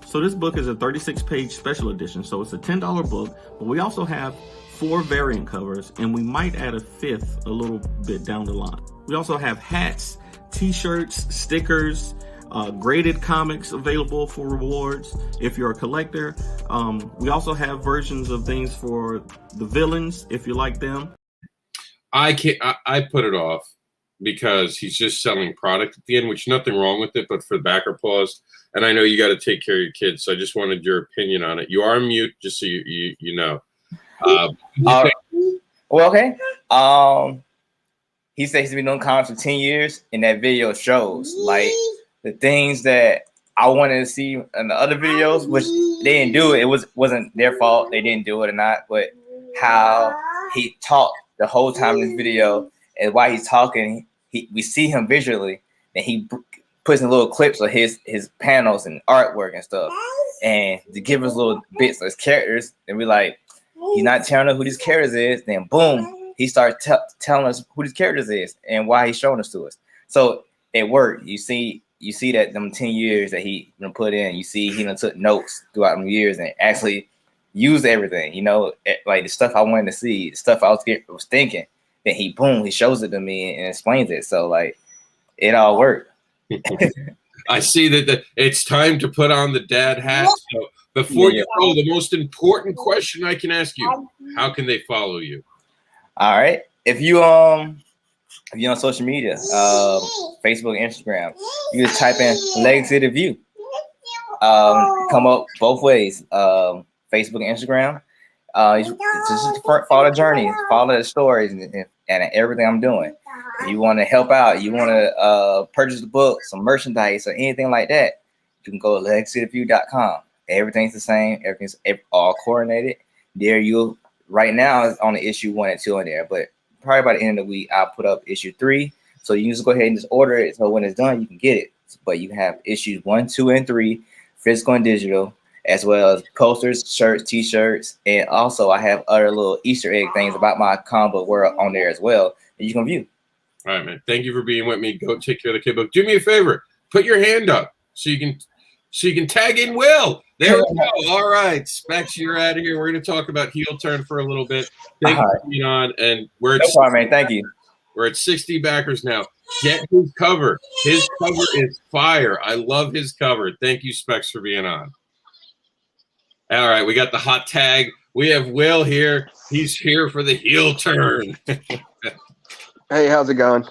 So this book is a 36-page special edition, so it's a $10 book, but we also have 4 variant covers, and we might add a 5th a little bit down the line. We also have hats, t-shirts, stickers, graded comics available for rewards if you're a collector. We also have versions of things for the villains if you like them. I put it off because he's just selling product at the end, which nothing wrong with it, but for the backer pause. And I know you got to take care of your kids, so I just wanted your opinion on it. You are on mute, just so you know. Well, okay. He said he's been doing comics for 10 years, and that video shows like the things that I wanted to see in the other videos, which they didn't do it. It wasn't their fault. They didn't do it or not, but how he talked the whole time in this video, and while he's talking, we see him visually, and he puts in little clips of his panels and artwork and stuff, and to give us little bits of his characters, and we like, he's not telling us who these characters is. Then boom, he starts telling us who these characters is and why he's showing us to us. So it worked. You see that them 10 years that he put in. You see he took notes throughout them years and actually used everything. Like the stuff I wanted to see, the stuff I was thinking. Then he shows it to me and explains it. So like it all worked. I see that it's time to put on the dad hat. So before you go, the most important question I can ask you: how can they follow you? All right, if you're on social media, Facebook, Instagram, you just type in Legacy of the View. Come up both ways, Facebook and Instagram. Just follow the journey, follow the stories, and everything I'm doing. If you want to help out, you want to purchase the book, some merchandise, or anything like that, you can go to legacyoftheview.com. Everything's the same. Everything's all coordinated. There, right now is on the issue 1 and 2 in there, but probably by the end of the week, I'll put up issue 3. So you can just go ahead and just order it. So when it's done, you can get it. But you have issues 1, 2, and 3, physical and digital, as well as posters, shirts, t-shirts, and also I have other little Easter egg things about my comic book world on there as well that you can view. All right, man. Thank you for being with me. Go take care of the kid book. Do me a favor. Put your hand up so you can tag in Will. There we go. All right, Specs, you're out of here. We're going to talk about heel turn for a little bit. Thank you for being on, and we're at man. Thank you. We're at 60 backers now. Get his cover. His cover is fire. I love his cover. Thank you, Specs, for being on. All right, we got the hot tag. We have Will here. He's here for the heel turn. Hey, how's it going?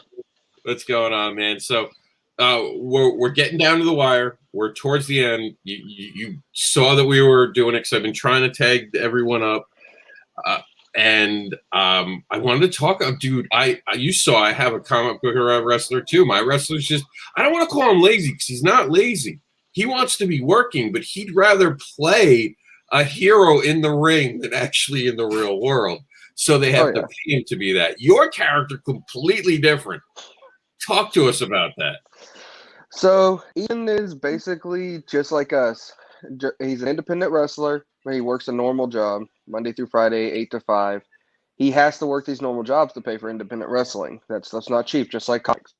What's going on, man? So we're getting down to the wire. we're towards the end. You saw that we were doing it because I've been trying to tag everyone up. And I wanted to talk, dude. You saw I have a comic book wrestler too. My wrestler's just, I don't want to call him lazy because he's not lazy. He wants to be working, but he'd rather play a hero in the ring than actually in the real world. So they have to pay him to be that. Your character completely different. Talk to us about that. So Ian is basically just like us. He's an independent wrestler. He works a normal job, Monday through Friday, 8 to 5. He has to work these normal jobs to pay for independent wrestling. That's not cheap, just like comics.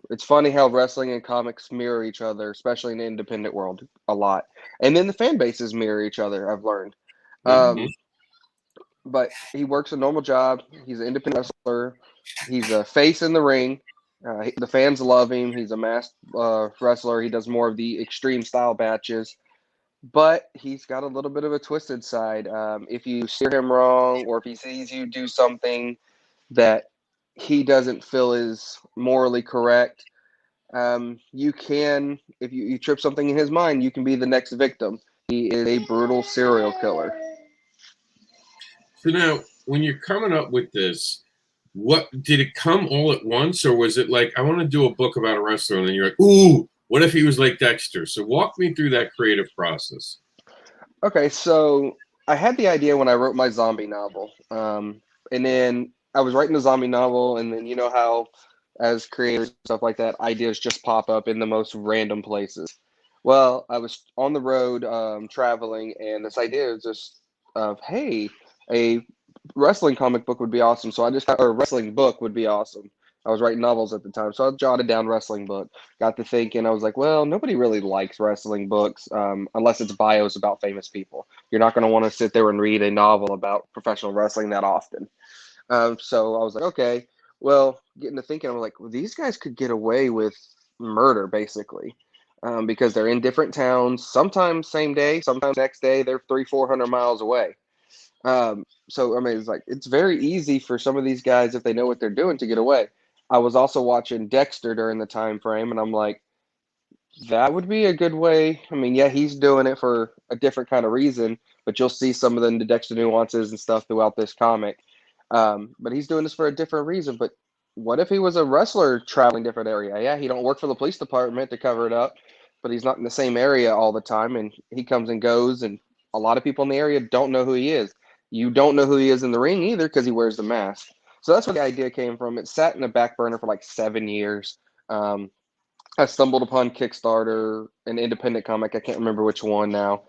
It's funny how wrestling and comics mirror each other, especially in the independent world, a lot. And then the fan bases mirror each other, I've learned. But he works a normal job. He's an independent wrestler. He's a face in the ring. The fans love him. He's a masked wrestler. He does more of the extreme style matches. But he's got a little bit of a twisted side. If you steer him wrong, or if he sees you do something that he doesn't feel is morally correct, you can, if you trip something in his mind, you can be the next victim. He is a brutal serial killer. So now, when you're coming up with this, what did it come all at once, or was it like, I want to do a book about a wrestler, and then you're like, ooh, what if he was like Dexter? So walk me through that creative process. Okay, so I had the idea when I wrote my zombie novel. And then I was writing the zombie novel, and then you know how, as creators and stuff like that, ideas just pop up in the most random places. Well, I was on the road traveling, and this idea was just of, hey, a wrestling comic book would be awesome. So or wrestling book would be awesome. I was writing novels at the time, so I jotted down wrestling book. Got to thinking, I was like, well, nobody really likes wrestling books unless it's bios about famous people. You're not going to want to sit there and read a novel about professional wrestling that often. So I was like, okay, well, getting to thinking, I was like, well, these guys could get away with murder, basically, because they're in different towns, sometimes same day, sometimes next day, they're 300-400 miles away. So, I mean, it's very easy for some of these guys, if they know what they're doing, to get away. I was also watching Dexter during the time frame, and I'm like, that would be a good way. I mean, yeah, he's doing it for a different kind of reason, but you'll see some of the Dexter nuances and stuff throughout this comic. But he's doing this for a different reason. But what if he was a wrestler traveling different area? Yeah, he don't work for the police department to cover it up, but he's not in the same area all the time, and he comes and goes, and a lot of people in the area don't know who he is. You don't know who he is in the ring either because he wears the mask. So that's where the idea came from. It sat in the back burner for like 7 years. I stumbled upon Kickstarter, an independent comic. I can't remember which one now.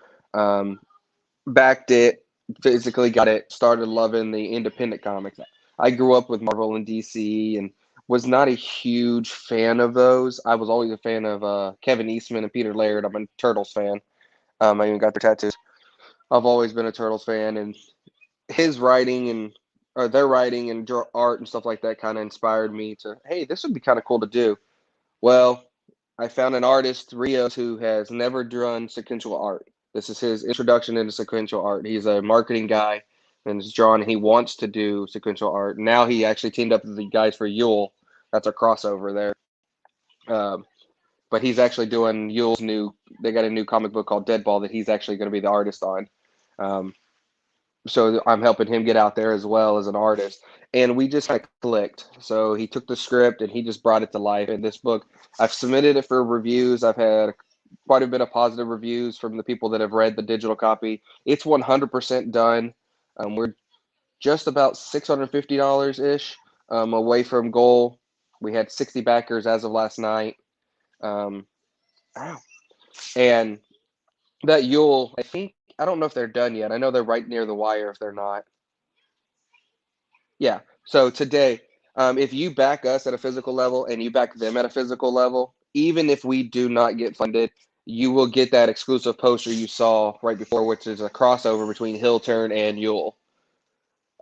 Backed it, physically got it, started loving the independent comics. I grew up with Marvel and DC and was not a huge fan of those. I was always a fan of Kevin Eastman and Peter Laird. I'm a Turtles fan. I even got their tattoos. I've always been a Turtles fan, and his writing or their writing and art and stuff like that kind of inspired me to, hey, this would be kind of cool to do. Well, I found an artist, Rios, who has never drawn sequential art. This is his introduction into sequential art. He's a marketing guy and is drawn. He wants to do sequential art. Now he actually teamed up with the guys for Yule. That's a crossover there. But he's actually doing Yule's they got a new comic book called Deadball that he's actually going to be the artist on. So I'm helping him get out there as well as an artist. And we just clicked. So he took the script and he just brought it to life. And this book, I've submitted it for reviews. I've had quite a bit of positive reviews from the people that have read the digital copy. It's 100% done. We're just about $650-ish away from goal. We had 60 backers as of last night. And that Yule, I don't know if they're done yet. I know they're right near the wire if they're not. Yeah. So today, if you back us at a physical level and you back them at a physical level, even if we do not get funded, you will get that exclusive poster you saw right before, which is a crossover between Hill Turn and Yule.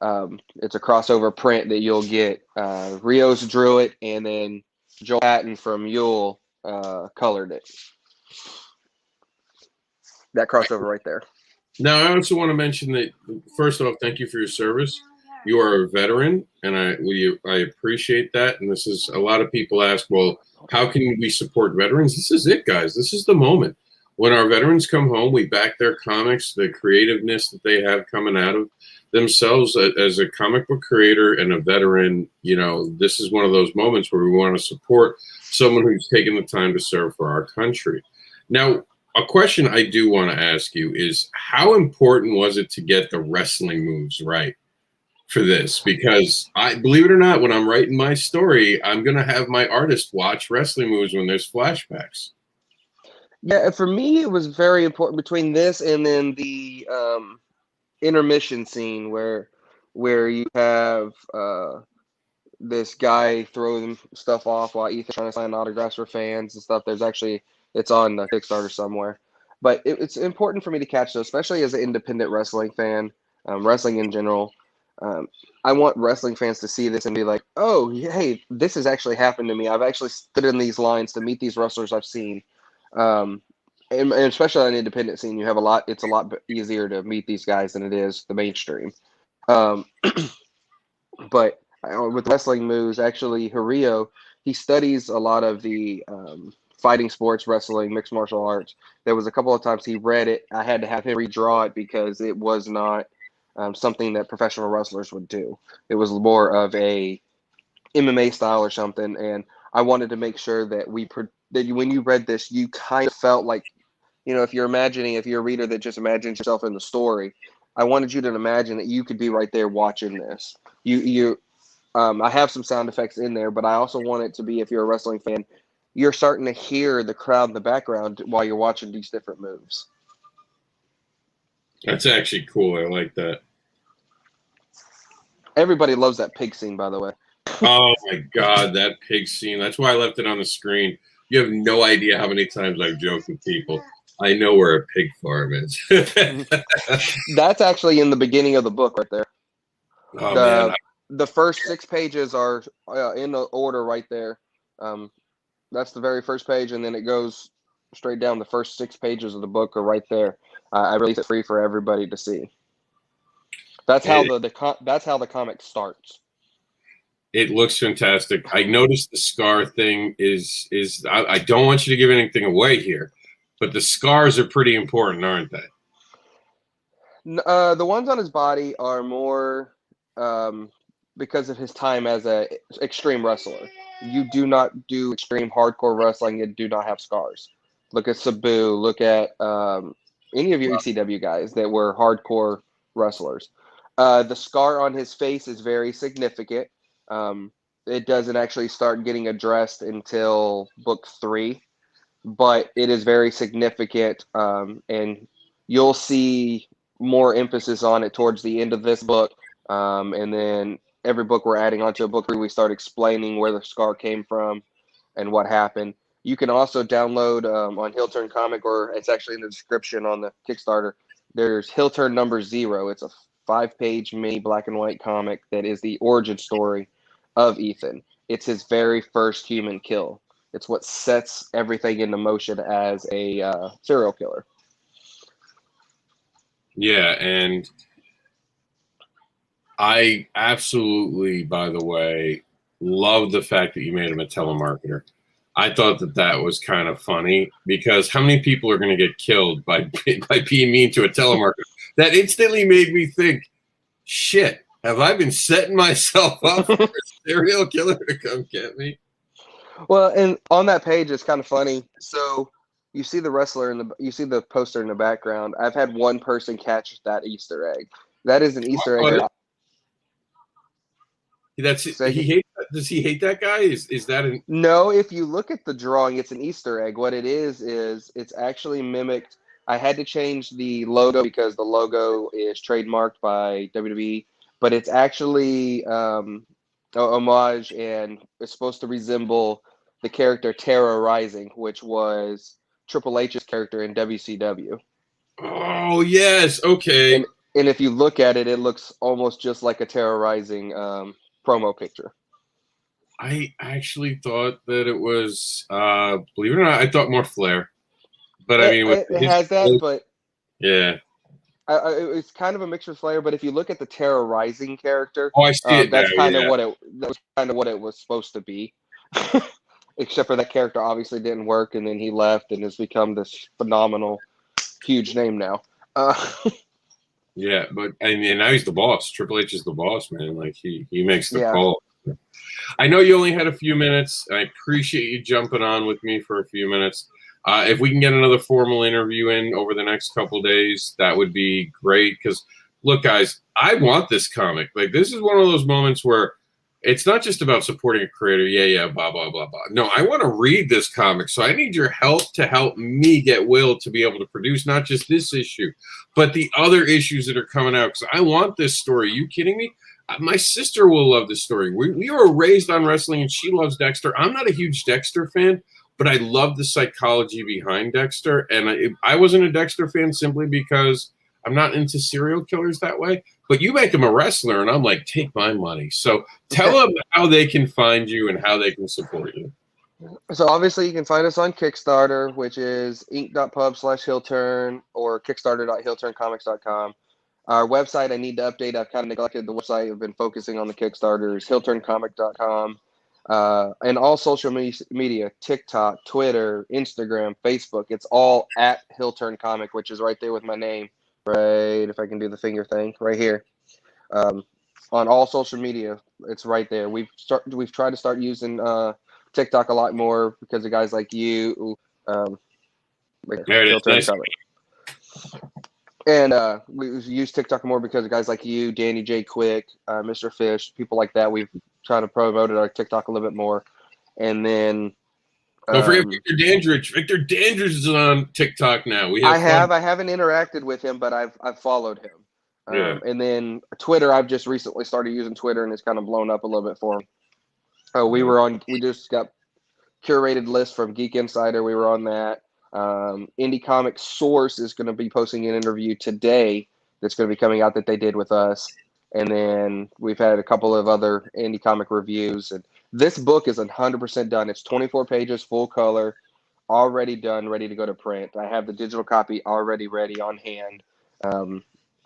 It's a crossover print that you'll get. Rios drew it, and then Joel Patton from Yule colored it. That crossover right there. Now, I also want to mention that, first off, thank you for your service. You are a veteran, and I appreciate that. And this is, a lot of people ask, well, how can we support veterans? This is it, guys. This is the moment. when our veterans come home, we back their comics, the creativeness that they have coming out of themselves as a comic book creator and a veteran. You know, this is one of those moments where we want to support someone who's taken the time to serve for our country. Now, a question I do want to ask you is, how important was it to get the wrestling moves right for this? Because I believe it or not, when I'm writing my story, I'm going to have my artist watch wrestling moves when there's flashbacks. Yeah, for me, it was very important between this and then the intermission scene where you have this guy throwing stuff off while Ethan's trying to sign autographs for fans and stuff. It's on the Kickstarter somewhere. But it's important for me to catch those, especially as an independent wrestling fan, wrestling in general. I want wrestling fans to see this and be like, oh, hey, this has actually happened to me. I've actually stood in these lines to meet these wrestlers I've seen. And especially on the independent scene, it's a lot easier to meet these guys than it is the mainstream. But with wrestling moves, actually, Hirio, he studies a lot of the fighting sports, wrestling, mixed martial arts. There was a couple of times he read it. I had to have him redraw it because it was not something that professional wrestlers would do. It was more of a MMA style or something. And I wanted to make sure that when you read this, you kind of felt like, you know, if you're a reader that just imagines yourself in the story, I wanted you to imagine that you could be right there watching this. I have some sound effects in there, but I also want it to be, if you're a wrestling fan, you're starting to hear the crowd in the background while you're watching these different moves. That's actually cool. I like that. Everybody loves that pig scene, by the way. Oh my God, that pig scene. That's why I left it on the screen. You have no idea how many times I've joked with people. I know where a pig farm is. That's actually in the beginning of the book right there. Oh, man. The first 6 pages are in the order right there. That's the very first page, and then it goes straight down. The first 6 pages of the book are right there. I release it free for everybody to see. That's how the comic starts. It looks fantastic. I noticed the scar thing is I don't want you to give anything away here, but the scars are pretty important, aren't they? The ones on his body are more because of his time as a extreme wrestler. You do not do extreme hardcore wrestling and do not have scars. Look at Sabu. Look at any of your ECW guys that were hardcore wrestlers. The scar on his face is very significant. It doesn't actually start getting addressed until book 3, but it is very significant, and you'll see more emphasis on it towards the end of this book, and then every book we're adding onto a book 3, we start explaining where the scar came from and what happened. You can also download on Heel Turn Comic, or it's actually in the description on the Kickstarter, there's Heel Turn number 0. It's a 5-page mini black and white comic that is the origin story of Ethan. It's his very first human kill. It's what sets everything into motion as a serial killer. Yeah, and I absolutely, by the way, love the fact that you made him a telemarketer. I thought that was kind of funny, because how many people are going to get killed by being mean to a telemarketer? That instantly made me think, shit, have I been setting myself up for a serial killer to come get me? Well, and on that page, it's kind of funny. So you see the wrestler you see the poster in the background. I've had one person catch that Easter egg. That is an Easter egg. Does he hate that guy? Is that an... No, if you look at the drawing, it's an Easter egg. What it is it's actually mimicked. I had to change the logo because the logo is trademarked by WWE, but it's actually homage, and it's supposed to resemble the character Terra Rising, which was Triple H's character in WCW. Oh, yes. Okay. And if you look at it, it looks almost just like a Terra Rising promo picture. I actually thought that it was, believe it or not, I thought more Flair. But I mean, it has that, but yeah, it's kind of a mixture of Flair. But if you look at the Terra Rising character, I see it. That's kind of what it was supposed to be. except for that character obviously didn't work, and then he left and has become this phenomenal, huge name now. Yeah, but and now he's the boss. Triple H is the boss, man. Like he makes the Yeah. call. I know you only had a few minutes. I appreciate you jumping on with me for a few minutes. If we can get another formal interview in over the next couple of days, that would be great. Because look, guys, I want this comic. Like, this is one of those moments where it's not just about supporting a creator. Yeah, blah, blah, blah, blah. No, I want to read this comic. So I need your help to help me get Will to be able to produce not just this issue, but the other issues that are coming out. Because I want this story. Are you kidding me? My sister will love this story. We were raised on wrestling, and she loves Dexter. I'm not a huge Dexter fan, but I love the psychology behind Dexter. And I wasn't a Dexter fan simply because I'm not into serial killers that way. But you make him a wrestler, and I'm like, take my money. So tell them how they can find you and how they can support you. So obviously you can find us on Kickstarter, which is ink.pub/Hillturn or kickstarter.hillturncomics.com. Our website, I need to update. I've kind of neglected the website. I've been focusing on the Kickstarters, hillturncomic.com. And all social media, TikTok, Twitter, Instagram, Facebook. It's all at Hillturn Comic, which is right there with my name. Right, if I can do the finger thing, right here. On all social media, it's right there. We've tried to start using TikTok a lot more because of guys like you. There it is. Nice. And we use TikTok more because of guys like you, Danny J. Quick, Mr. Fish, people like that. We've tried to promote our TikTok a little bit more. And then don't forget Victor Dandridge. Victor Dandridge is on TikTok now. I haven't interacted with him, but I've followed him. Yeah. And then Twitter, I've just recently started using Twitter, and it's kind of blown up a little bit for him. We just got curated list from Geek Insider. We were on that. Indie Comic Source is going to be posting an interview today that's going to be coming out that they did with us. And then we've had a couple of other indie comic reviews. And this book is 100% done. It's 24 pages, full color, already done, ready to go to print. I have the digital copy already ready on hand.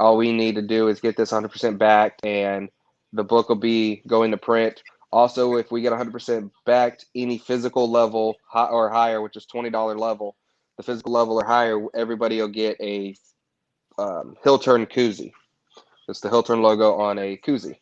All we need to do is get this 100% backed, and the book will be going to print. Also, if we get 100% backed, any physical level or higher, which is $20 level, the physical level or higher, everybody will get a Hillturn koozie. It's the Hillturn logo on a koozie.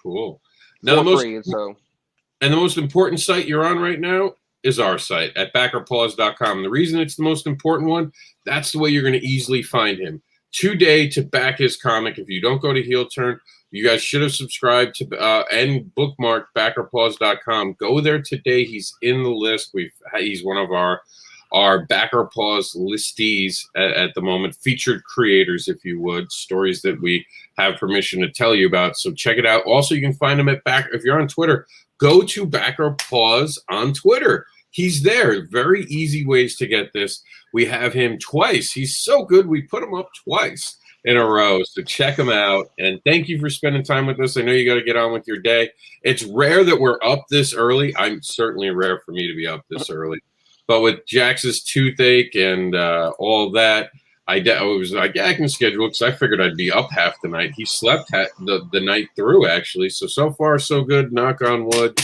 Cool. Now, the most important site you're on right now is our site at backerpaws.com. The reason it's the most important one, that's the way you're going to easily find him. Today to back his comic. If you don't go to Heel Turn, you guys should have subscribed to and bookmarked backerpaws.com. Go there today. He's in the list. He's one of our Backer Paws listees at the moment, featured creators, if you would, stories that we have permission to tell you about. So check it out. Also, you can find him at Backer. If you're on Twitter, go to Backer Paws on Twitter. He's there. Very easy ways to get this. We have him twice. He's so good. We put him up twice in a row. So check him out. And thank you for spending time with us. I know you got to get on with your day. It's rare that we're up this early. I'm certainly rare for me to be up this early. But with Jax's toothache and all that, I was like, yeah, I can schedule it because I figured I'd be up half the night. He slept the night through, actually. So far, so good. Knock on wood.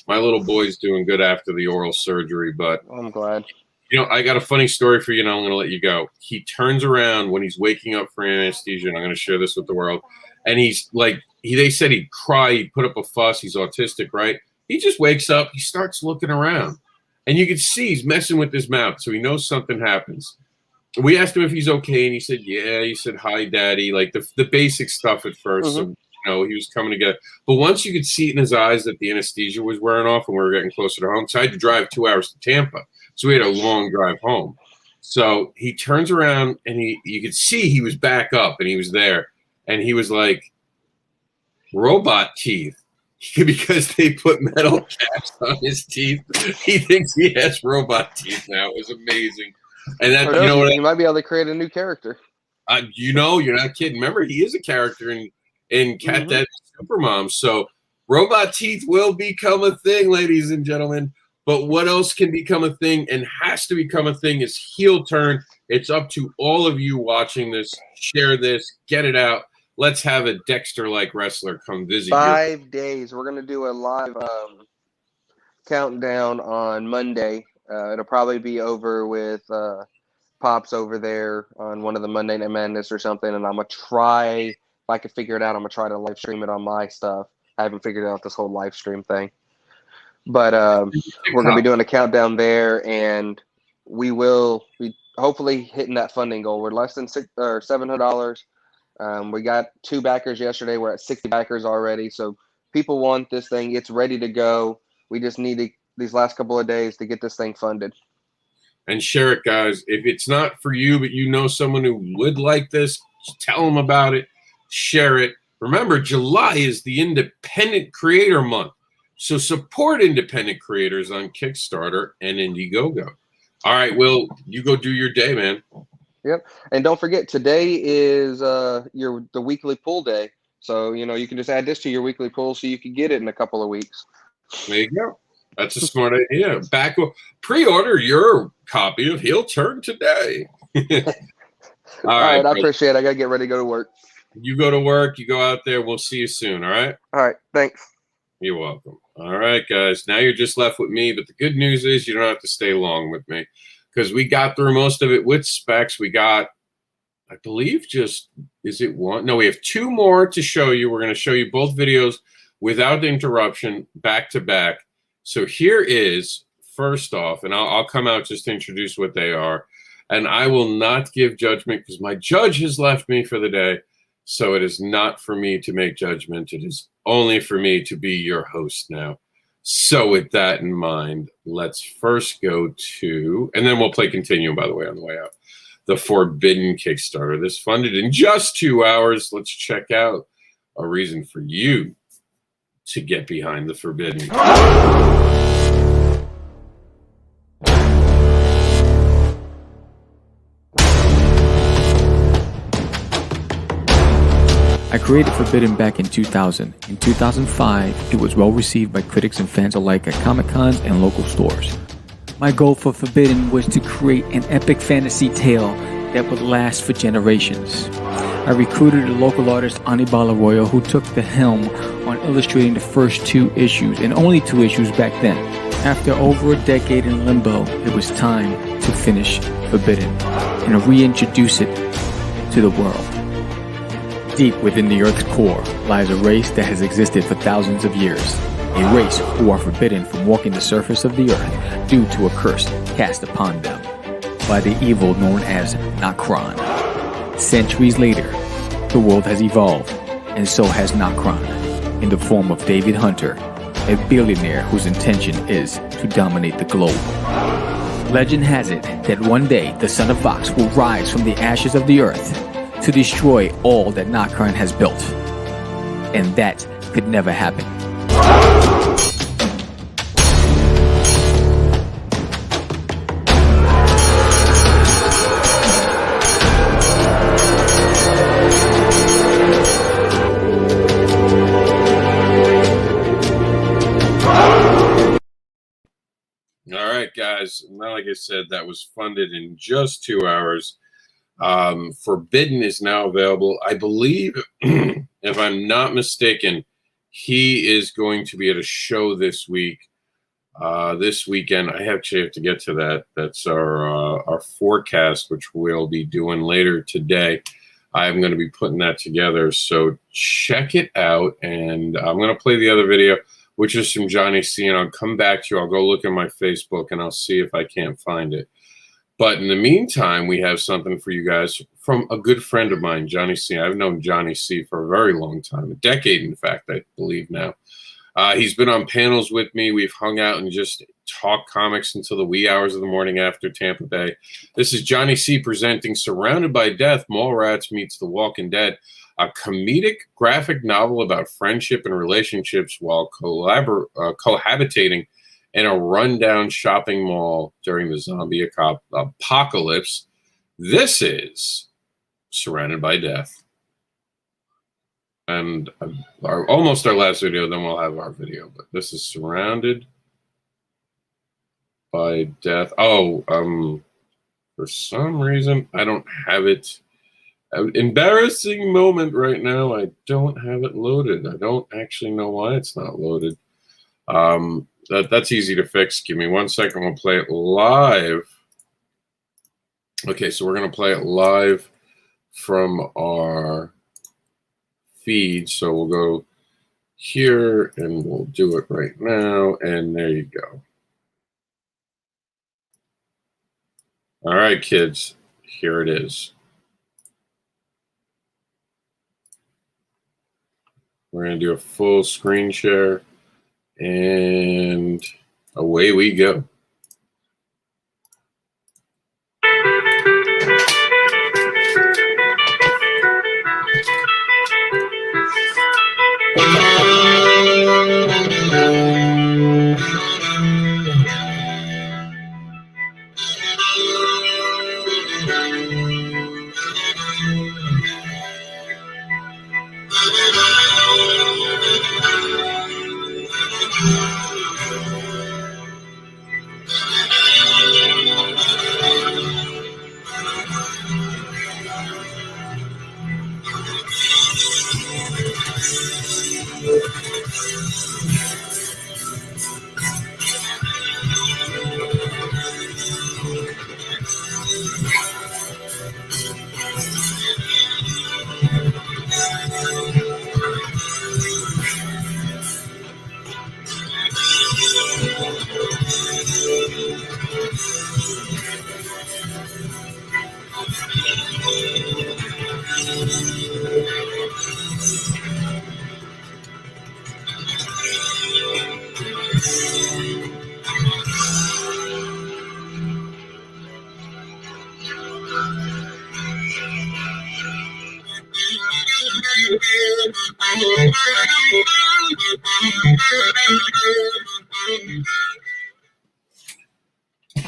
My little boy's doing good after the oral surgery. But I'm glad. You know, I got a funny story for you, and I'm going to let you go. He turns around when he's waking up for anesthesia, and I'm going to share this with the world. And he's like, they said he'd cry, he'd put up a fuss. He's autistic, right? He just wakes up. He starts looking around. And you can see he's messing with his mouth, so he knows something happens. We asked him if he's okay, and he said, yeah. He said, hi, Daddy, like the basic stuff at first. So, he was coming together. But once you could see it in his eyes that the anesthesia was wearing off and we were getting closer to home, so I had to drive 2 hours to Tampa. So we had a long drive home. So he turns around, and you could see he was back up, and he was there. And he was like, robot teeth. Because they put metal caps on his teeth. He thinks he has robot teeth now. It was amazing. And that, you might be able to create a new character. You're not kidding. Remember, he is a character in Cat Dad Supermom. So robot teeth will become a thing, ladies and gentlemen. But what else can become a thing and has to become a thing is Heel Turn. It's up to all of you watching this. Share this. Get it out. Let's have a Dexter-like wrestler come visit 5 days. We're going to do a live countdown on Monday. It'll probably be over with Pops over there on one of the Monday Night Madness or something, and I'm gonna try, if I can figure it out, I'm gonna try to live stream it on my stuff. I haven't figured out this whole live stream thing, but we're gonna be doing a countdown there, and we will be hopefully hitting that funding goal. We're less than $700. We got 2 backers yesterday. We're at 60 backers already, so people want this thing. It's ready to go. We just need these last couple of days to get this thing funded. And share it, guys. If it's not for you, but you know someone who would like this, tell them about it. Share it. Remember, July is the Independent Creator Month. So support independent creators on Kickstarter and Indiegogo. All right, Will, you go do your day, man. Yep. And don't forget, today is the weekly pool day. So, you can just add this to your weekly pool so you can get it in a couple of weeks. There you go. That's a smart idea. Pre-order your copy of Heel Turn today. All right, I appreciate it. I got to get ready to go to work. You go to work. You go out there. We'll see you soon, all right? All right, thanks. You're welcome. All right, guys. Now you're just left with me, but the good news is you don't have to stay long with me because we got through most of it with Specks. We got, I believe, is it one? No, we have 2 more to show you. We're going to show you both videos without interruption, back to back. So here is, first off, and I'll come out just to introduce what they are. And I will not give judgment because my judge has left me for the day. So it is not for me to make judgment. It is only for me to be your host now. So with that in mind, let's first go to, and then we'll play Continuum, by the way, on the way out. The Forbidden Kickstarter. This funded in just 2 hours. Let's check out a reason for you to get behind the Forbidden. I created Forbidden back in 2000. In 2005, it was well received by critics and fans alike at Comic-Cons and local stores. My goal for Forbidden was to create an epic fantasy tale that would last for generations. I recruited a local artist, Anibal Arroyo, who took the helm on illustrating the first 2 issues, and only 2 issues back then. After over a decade in limbo, it was time to finish Forbidden and reintroduce it to the world. Deep within the Earth's core lies a race that has existed for thousands of years. A race who are forbidden from walking the surface of the Earth due to a curse cast upon them by the evil known as Nokron. Centuries later, the world has evolved, and so has Nokron, in the form of David Hunter, a billionaire whose intention is to dominate the globe. Legend has it that one day the son of Vox will rise from the ashes of the Earth to destroy all that Nokron has built. And that could never happen. All right, guys. Now, like I said, that was funded in just 2 hours. Forbidden is now available. I believe, if I'm not mistaken, he is going to be at a show this week, this weekend. I actually have to get to that. That's our forecast, which we'll be doing later today. I'm going to be putting that together. So check it out. And I'm going to play the other video, which is from Johnny C. And I'll come back to you. I'll go look at my Facebook and I'll see if I can't find it. But in the meantime, we have something for you guys from a good friend of mine, Johnny C. I've known Johnny C. for a very long time, a decade, in fact, I believe now. He's been on panels with me. We've hung out and just talked comics until the wee hours of the morning after Tampa Bay. This is Johnny C. presenting Surrounded by Death, Mallrats Meets The Walking Dead, a comedic graphic novel about friendship and relationships while cohabitating in a rundown shopping mall during the zombie apocalypse. This is Surrounded by Death. And almost our last video, then we'll have our video. But this is Surrounded by Death. Oh, for some reason, I don't have it. Embarrassing moment right now. I don't have it loaded. I don't actually know why it's not loaded. That's easy to fix. Give me 1 second. We'll play it live. Okay, so we're going to play it live from our feed. So we'll go here and we'll do it right now. And there you go. All right, kids, here it is. We're going to do a full screen share, and away we go.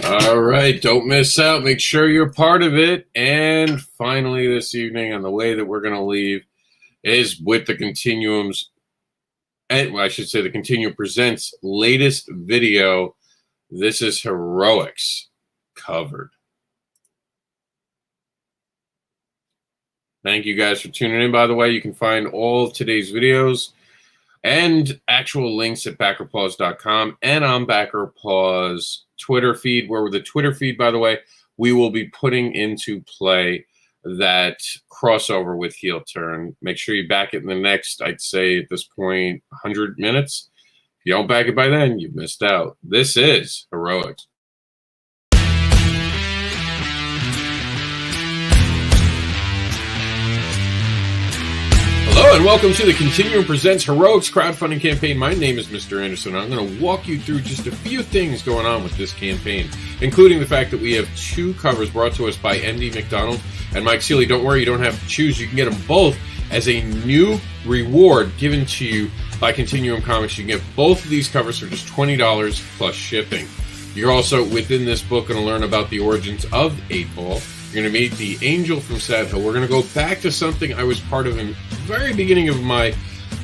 All right, don't miss out. Make sure you're part of it. And finally this evening, and the way that we're going to leave is with the Continuum's, well, I should say the Continuum Presents latest video. This is Heroics Covered. Thank you guys for tuning in. By the way, you can find all of today's videos and actual links at backerpaws.com and on BackerPaws Twitter feed, where with the Twitter feed, by the way, we will be putting into play that crossover with Heel Turn. Make sure you back it in the next, I'd say at this point, 100 minutes. If you don't back it by then, you've missed out. This is Heroics. Hello and welcome to the Continuum Presents Heroics Crowdfunding Campaign. My name is Mr. Anderson. I'm going to walk you through just a few things going on with this campaign, including the fact that we have two covers brought to us by MD McDonald and Mike Seeley. Don't worry, you don't have to choose. You can get them both as a new reward given to you by Continuum Comics. You can get both of these covers for just $20 plus shipping. You're also, within this book, going to learn about the origins of 8-Ball. You're going to meet the Angel from Sad Hill. We're going to go back to something I was part of in the very beginning of my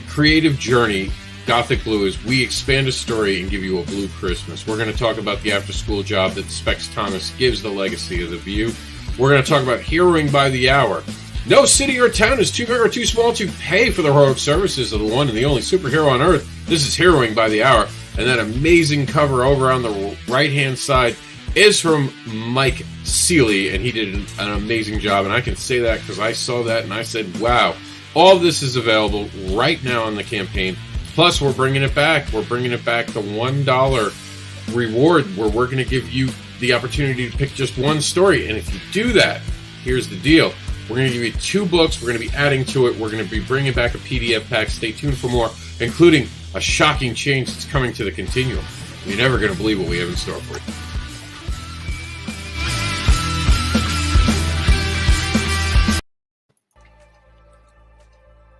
creative journey, Gothic Blue, is we expand a story and give you a blue Christmas. We're going to talk about the after-school job that Specks Thomas gives the legacy of the View. We're going to talk about Heroing by the Hour. No city or town is too big or too small to pay for the heroic services of the one and the only superhero on Earth. This is Heroing by the Hour. And that amazing cover over on the right-hand side is from Mike Seeley, and he did an amazing job. And I can say that because I saw that and I said, wow, all of this is available right now on the campaign. Plus, we're bringing it back. We're bringing it back, the $1 reward, where we're going to give you the opportunity to pick just one story. And if you do that, here's the deal. We're going to give you 2 books. We're going to be adding to it. We're going to be bringing back a PDF pack. Stay tuned for more, including a shocking change that's coming to the Continuum. You're never going to believe what we have in store for you.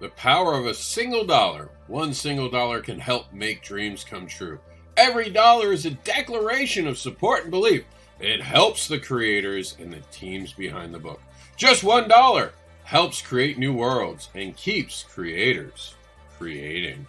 The power of a single dollar. One single dollar can help make dreams come true. Every dollar is a declaration of support and belief. It helps the creators and the teams behind the book. Just $1 helps create new worlds and keeps creators creating.